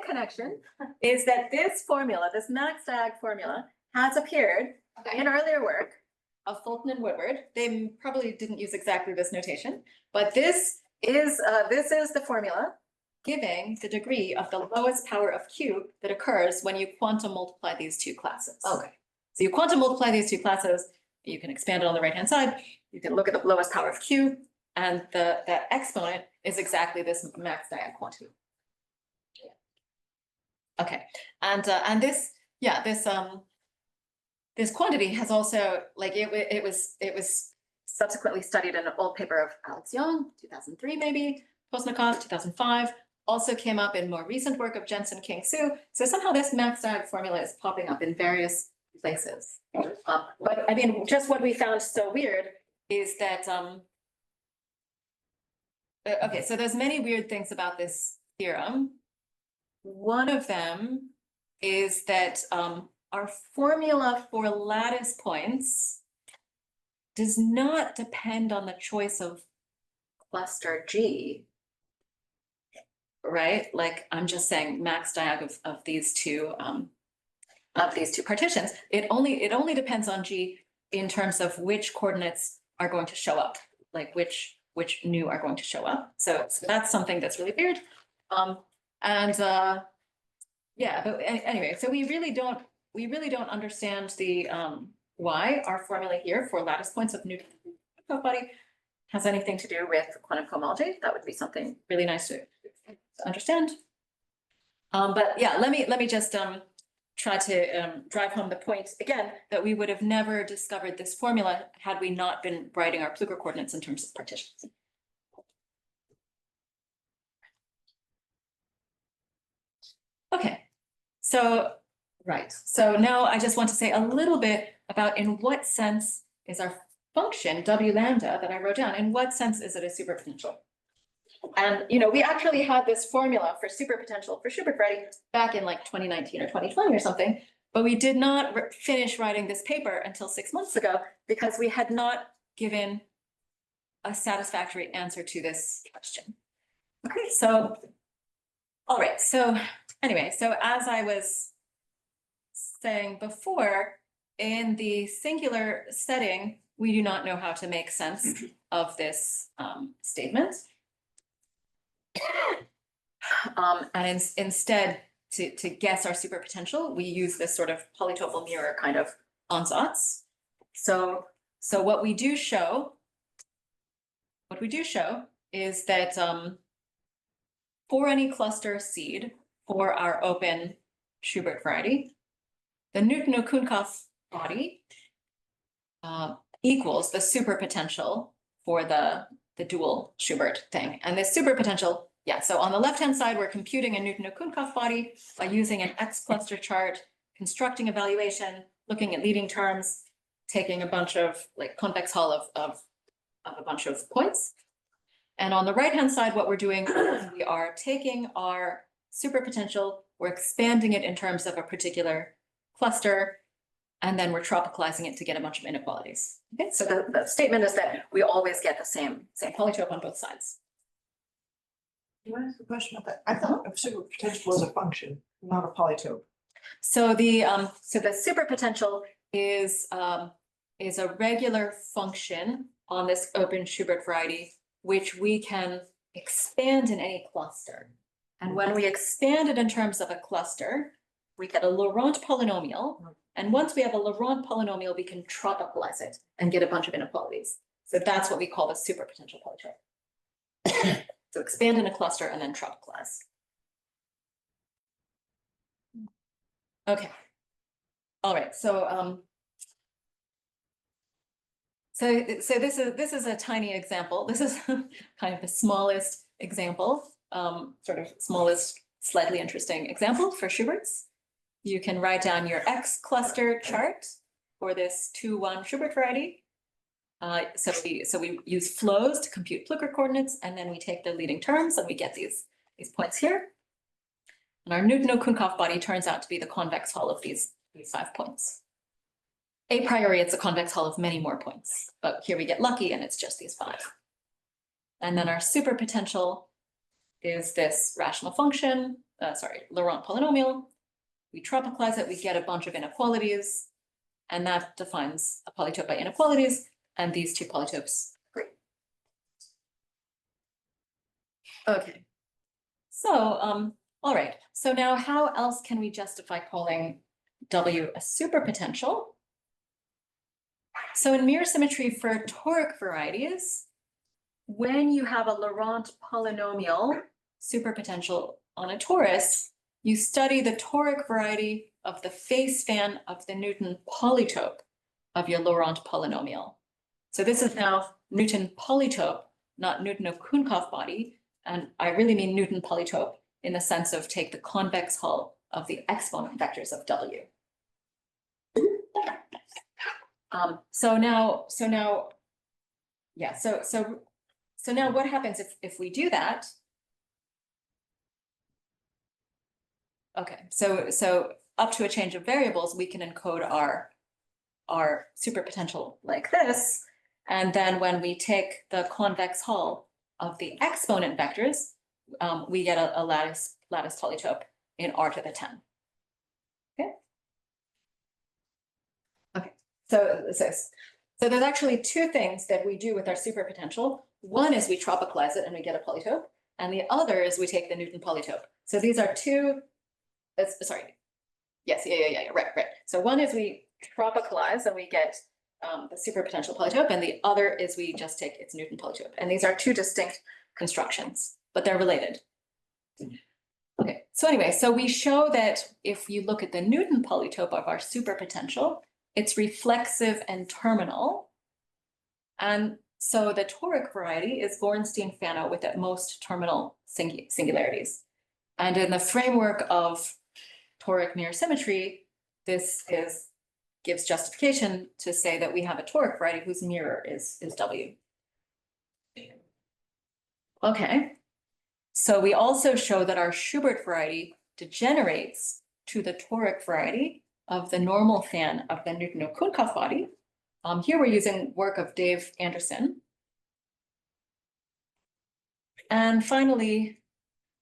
connection is that this formula, this max diag formula, has appeared in earlier work of Fulton and Woodward. They probably didn't use exactly this notation, but this is the formula giving the degree of the lowest power of Q that occurs when you quantum multiply these two classes. Okay. So you quantum multiply these two classes, you can expand it on the right-hand side, you can look at the lowest power of Q, and that exponent is exactly this max diag quantity. Okay, and this quantity has also, like it was subsequently studied in an old paper of Alex Young, 2003 maybe, Postnikov, 2005, also came up in more recent work of Jensen King Su. So somehow this max diag formula is popping up in various places. But I mean, just what we found so weird is that, okay, so there's many weird things about this theorem. One of them is that our formula for lattice points does not depend on the choice of cluster G, right? Like I'm just saying max diag of these two partitions. It only depends on G in terms of which coordinates are going to show up, like which new are going to show up. So that's something that's really weird. Yeah, but anyway, so we really don't understand the why our formula here for lattice points of Newton-Okounkov body has anything to do with quantum cohomology. That would be something really nice to understand. But yeah, let me just try to drive home the point again that we would have never discovered this formula had we not been writing our Plücker coordinates in terms of partitions. Okay, so right. So now I just want to say a little bit about in what sense is our function W lambda that I wrote down, in what sense is it a superpotential? And we actually had this formula for superpotential for Schubert Varieties back in like 2019 or 2020 or something, but we did not finish writing this paper until 6 months ago because we had not given a satisfactory answer to this question. Okay, so all right, so anyway, so as I was saying before, in the singular setting, we do not know how to make sense of this statement. And instead, to guess our superpotential, we use this sort of polytopal mirror kind of ansatz. So what we do show is that for any cluster seed for our open Schubert variety, the Newton-Okounkov body equals the superpotential for the dual Schubert thing. And this superpotential, yeah, so on the left-hand side, we're computing a Newton-Okounkov body by using an X cluster chart, constructing evaluation, looking at leading terms, taking a bunch of like convex Hall of a bunch of points. And on the right-hand side, what we're doing, we are taking our superpotential, we're expanding it in terms of a particular cluster, and then we're tropicalizing it to get a bunch of inequalities. Okay, so the statement is that we always get the same polytope on both sides. You want to ask a question about that? I thought a superpotential was a function, not a polytope. So the superpotential is a regular function on this open Schubert variety, which we can expand in any cluster. And when we expand it in terms of a cluster, we get a Laurent polynomial. And once we have a Laurent polynomial, we can tropicalize it and get a bunch of inequalities. So that's what we call the superpotential polytope. So expand in a cluster and then tropicalize. Okay. All right. So this is a tiny example. This is kind of the smallest example, sort of smallest, slightly interesting example for Schubert's. You can write down your X cluster chart for this 2-1 Schubert variety. So we use flows to compute Plücker coordinates, and then we take the leading terms and we get these points here. And our Newton-Okounkov body turns out to be the convex Hall of these 5 points. A priori, it's a convex Hall of many more points, but here we get lucky and it's just these 5. And then our superpotential is this rational function, Laurent polynomial. We tropicalize it, we get a bunch of inequalities, and that defines a polytope by inequalities, and these two polytopes agree. Okay, so all right, so now how else can we justify calling W a superpotential? So in mirror symmetry for toric varieties, when you have a Laurent polynomial superpotential on a torus, you study the toric variety of the face span of the Newton polytope of your Laurent polynomial. So this is now Newton polytope, not Newton-Okounkov body. And I really mean Newton polytope in the sense of take the convex hull of the exponent vectors of W. So now, what happens if we do that? Okay, so up to a change of variables, we can encode our superpotential like this. And then when we take the convex hull of the exponent vectors, we get a lattice polytope in R to the 10. Okay. Okay. So there's actually two things that we do with our superpotential. One is we tropicalize it and we get a polytope, and the other is we take the Newton polytope. So these are two. Sorry. Yes. Yeah. Right. So one is we tropicalize and we get the superpotential polytope, and the other is we just take its Newton polytope. And these are two distinct constructions, but they're related. Okay, so anyway, so we show that if you look at the Newton polytope of our superpotential, it's reflexive and terminal. And so the toric variety is Gorenstein-Fano with at most terminal singularities. And in the framework of toric mirror symmetry, this gives justification to say that we have a toric variety whose mirror is W. Okay, so we also show that our Schubert variety degenerates to the toric variety of the normal fan of the Newton-Okounkov body. Here we're using work of Dave Anderson. And finally,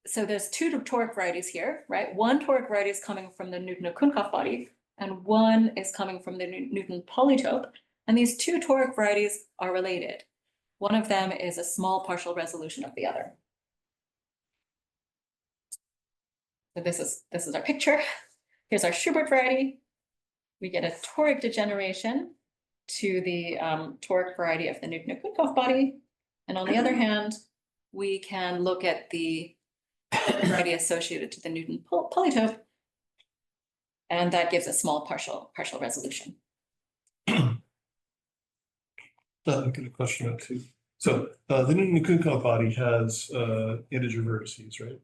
so there's two toric varieties here, right? One toric variety is coming from the Newton-Okounkov body, and one is coming from the Newton polytope. And these two toric varieties are related. One of them is a small partial resolution of the other. So this is our picture. Here's our Schubert variety. We get a toric degeneration to the toric variety of the Newton-Okounkov body. And on the other hand, we can look at the variety associated to the Newton polytope, and that gives a small partial resolution. I've got a question about too. So the Newton-Okounkov body has integer vertices, right?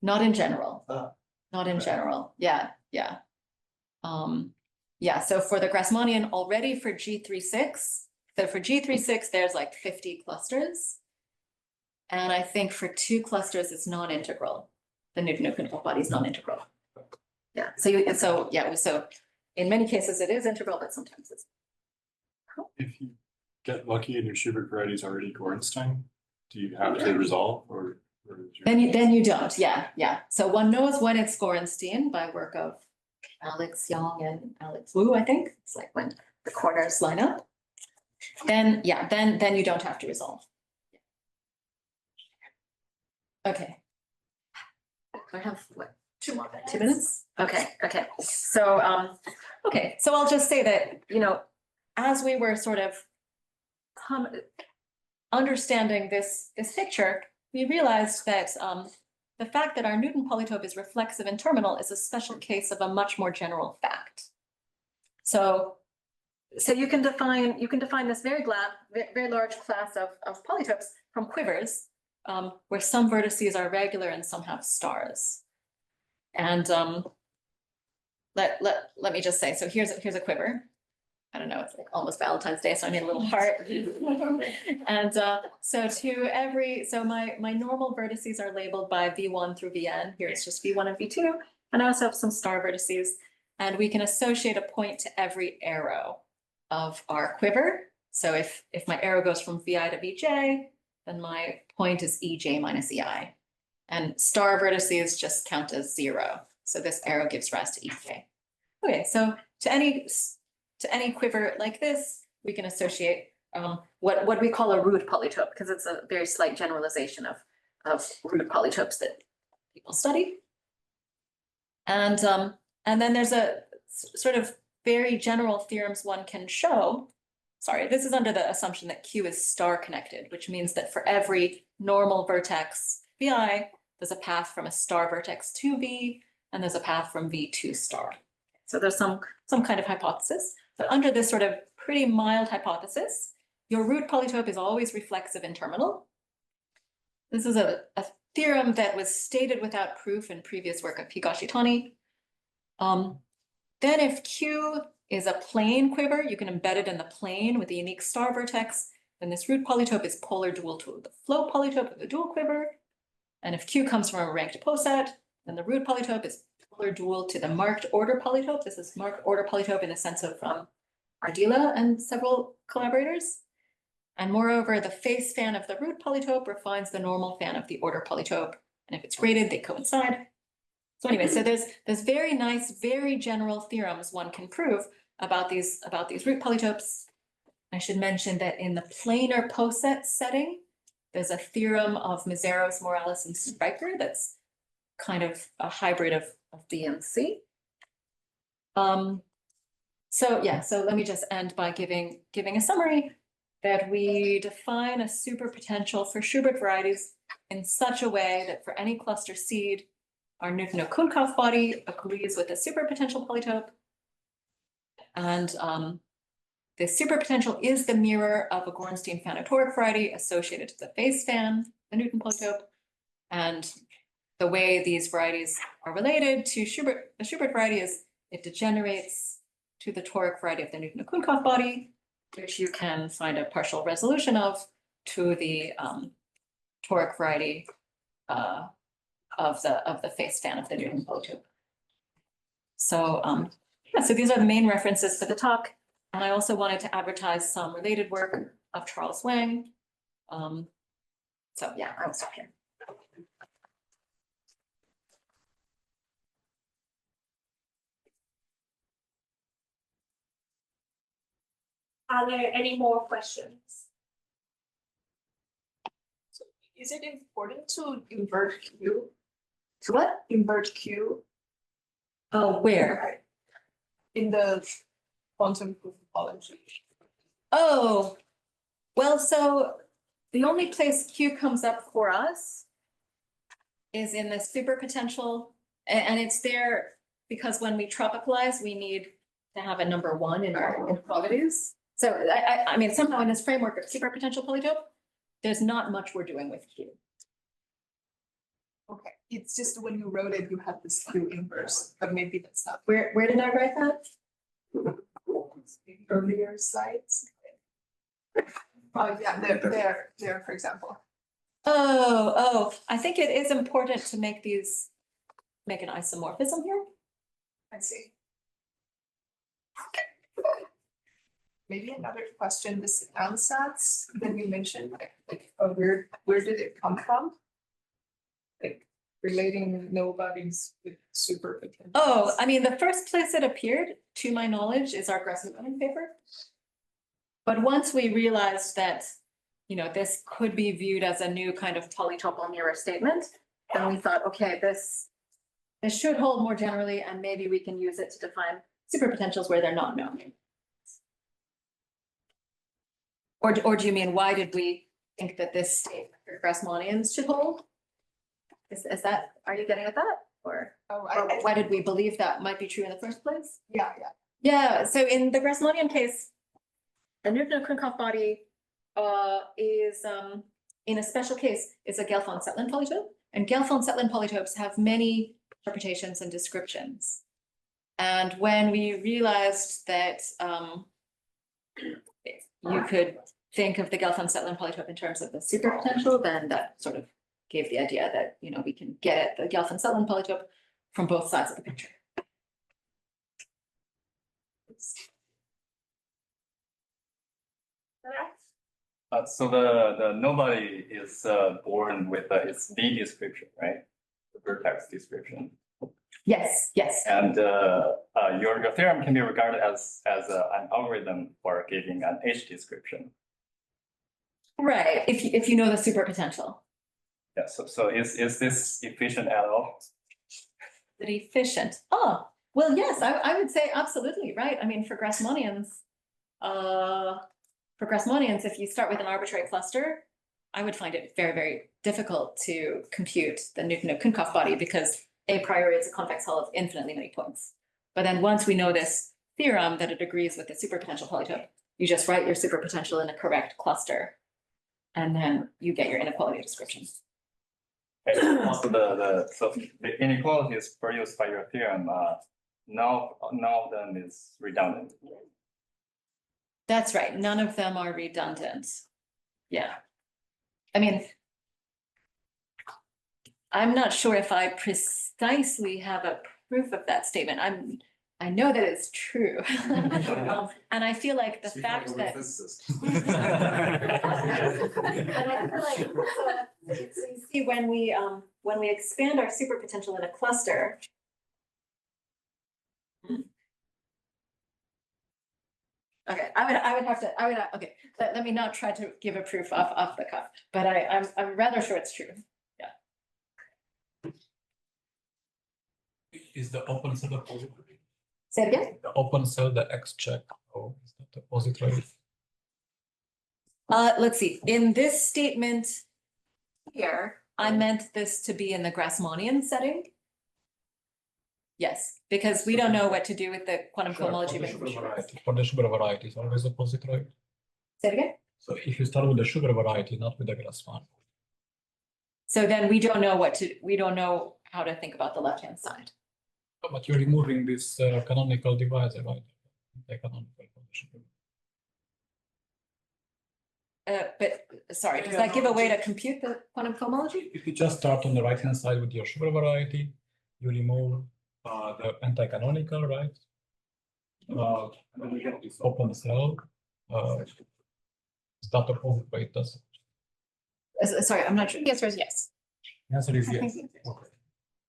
Not in general. Not in okay. general. Yeah. So for the Grassmannian, already for G36, so for G36, there's like 50 clusters. And I think for 2 clusters, it's non-integral. The Newton-Okounkov body is non-integral. Yeah. So in many cases it is integral, but sometimes it's. If you get lucky and your Schubert variety is already Gorenstein, do you have to resolve or Then you don't. Yeah. So one knows when it's Gorenstein by work of Alex Young and Alex Wu, I think. It's like when the corners line up. Then you don't have to resolve. Okay. I have what? 2 more minutes. 2 minutes? Okay. So I'll just say that, as we were sort of understanding this picture, we realized that the fact that our Newton polytope is reflexive and terminal is a special case of a much more general fact. So you can define this very large class of polytopes from quivers, where some vertices are regular and some have stars. And let me just say, so here's a quiver. I don't know, it's like almost Valentine's Day, so I made a little heart. And so my normal vertices are labeled by V1 through Vn. Here it's just V1 and V2. And I also have some star vertices. And we can associate a point to every arrow of our quiver. So if my arrow goes from Vi to Vj, then my point is Ej minus Ei. And star vertices just count as 0. So this arrow gives rise to Ej. Okay, so to any quiver like this, we can associate what we call a root polytope, because it's a very slight generalization of root polytopes that people study. And then there's a sort of very general theorems one can show. Sorry, this is under the assumption that Q is star connected, which means that for every normal vertex Vi, there's a path from a star vertex to V, and there's a path from V to star. So there's some kind of hypothesis. But under this sort of pretty mild hypothesis, your root polytope is always reflexive in terminal. This is a theorem that was stated without proof in previous work of Higashitani. Then if Q is a plane quiver, you can embed it in the plane with a unique star vertex. Then this root polytope is polar dual to the flow polytope of the dual quiver. And if Q comes from a ranked poset, then the root polytope is polar dual to the marked order polytope. This is marked order polytope in the sense of Ardila and several collaborators. And moreover, the face fan of the root polytope refines the normal fan of the order polytope. And if it's graded, they coincide. So anyway, so there's very nice, very general theorems one can prove about these root polytopes. I should mention that in the planar poset setting, there's a theorem of Miseros, Morales, and Stryker that's kind of a hybrid of DMC. So let me just end by giving a summary that we define a superpotential for Schubert varieties in such a way that for any cluster seed, our Newton-Okounkov body agrees with the superpotential polytope. And the superpotential is the mirror of a Gorenstein fan Toric variety associated to the face fan, the Newton polytope. And the way these varieties are related to the Schubert variety is it degenerates to the Toric variety of the Newton-Okounkov body, which you can find a partial resolution of to the Toric variety of the face fan of the Newton polytope. So so these are the main references for the talk. And I also wanted to advertise some related work of Charles Wang. So yeah, I'll stop here. Are there any more questions? Is it important to invert Q? To what? Invert Q Oh, where? in the quantum proof topology. Oh, well, so the only place Q comes up for us is in the superpotential, and it's there because when we tropicalize, we need to have a number 1 in our inequalities. So I mean, somehow in this framework of superpotential polytope, there's not much we're doing with Q. Okay, it's just when you wrote it, you had this Q inverse, but maybe that's not Where did I write that? earlier slides. Oh, yeah, there, for example. Oh, I think it is important to make an isomorphism here. I see. Maybe another question, this ansatz that you mentioned, where did it come from? Like relating nobodies with superpotentials. Oh, I mean, the first place it appeared, to my knowledge, is our Grassmannian paper. But once we realized that, this could be viewed as a new kind of polytopal mirror statement, then we thought, okay, this should hold more generally, and maybe we can use it to define superpotentials where they're not known. Or do you mean, why did we think that this statement for Grassmannians should hold? Is that, are you getting at that? Or why did we believe that might be true in the first place? Yeah. Yeah, so in the Grassmannian case, the Newton-Okounkov body is, in a special case, is a Gelfand-Zetlin polytope. And Gelfand-Zetlin polytopes have many interpretations and descriptions. And when we realized that you could think of the Gelfand-Zetlin polytope in terms of the superpotential, then that sort of gave the idea that, we can get the Gelfand-Zetlin polytope from both sides of the picture. So the nobody is born with its D description, right? The vertex description. Yes. And your theorem can be regarded as an algorithm for giving an H description. Right, if you know the superpotential. Yeah, so is this efficient at all? Is it efficient? Oh, well, yes, I would say absolutely, right? I mean, for Grassmannians, if you start with an arbitrary cluster, I would find it very, very difficult to compute the Newton-Okounkov body because a priori it's a convex hull of infinitely many points. But then once we know this theorem that it agrees with the superpotential polytope, You just write your superpotential in a correct cluster. And then you get your inequality description. Also the inequalities produced by your theorem, none of them is redundant. That's right. None of them are redundant. Yeah. I mean, I'm not sure if I precisely have a proof of that statement. I know that it's true. And I feel like the fact that. And I feel like, so you see, when we expand our superpotential in a cluster. Okay, okay, let me not try to give a proof off the cuff, but I'm rather sure it's true. Is the open cell a positive? Say it again? The open cell, the X check, oh, is that a positive? Let's see, in this statement here, I meant this to be in the Grassmannian setting. Yes, because we don't know what to do with the quantum cohomology. For the Schubert variety, it's always a positive. Say it again? So if you start with the Schubert variety, not with the Grassmann. So then we don't know how to think about the left-hand side. But you're removing this canonical divisor, right? The canonical condition. But sorry, does that give a way to compute the quantum cohomology? If you just start on the right-hand side with your Schubert variety, you remove the anti-canonical, right? And then you get this open cell. Is that a positive way? It does. Sorry, I'm not sure. The answer is yes. The answer is yes. Okay.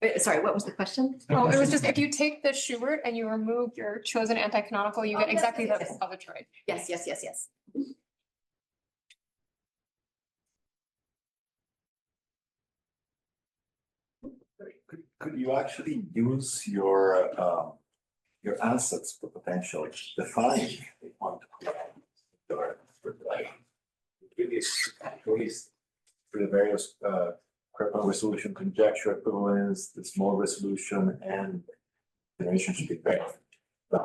Wait, sorry, what was the question? Oh, it was just if you take the Schubert and you remove your chosen anti-canonical, you get exactly the Salvatore. Yes, yes, yes, yes. Could you actually use your ansatz for potential define the quantum or really through the various Crepin resolution, conjectural equivalence, the small resolution, and generation should be better. I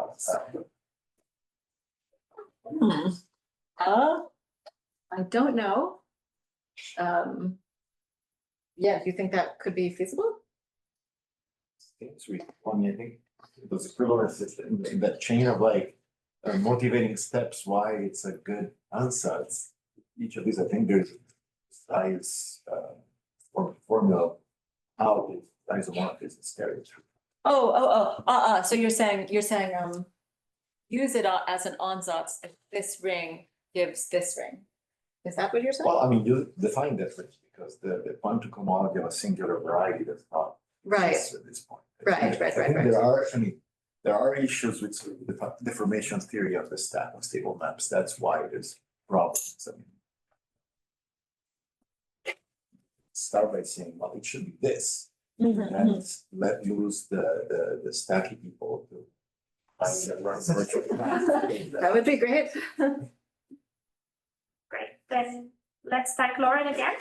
don't know. Yeah, do you think that could be feasible? It's really funny, I think those equivalences in that chain of like motivating steps why it's a good ansatz. Each of these, I think there's size formula how the isomorphism is carried through. So you're saying use it as an ansatz if this ring gives this ring. Is that what you're saying? Well, I mean, you define difference because the quantum cohomology of a singular variety does not exist at this point. Right. There are issues with sort of the deformation theory of the stack of stable maps. That's why there's problems. I mean, start by saying, well, it should be this, and let loose the stacky people to find the right virtual. That would be great. Great, then let's thank Laurent again.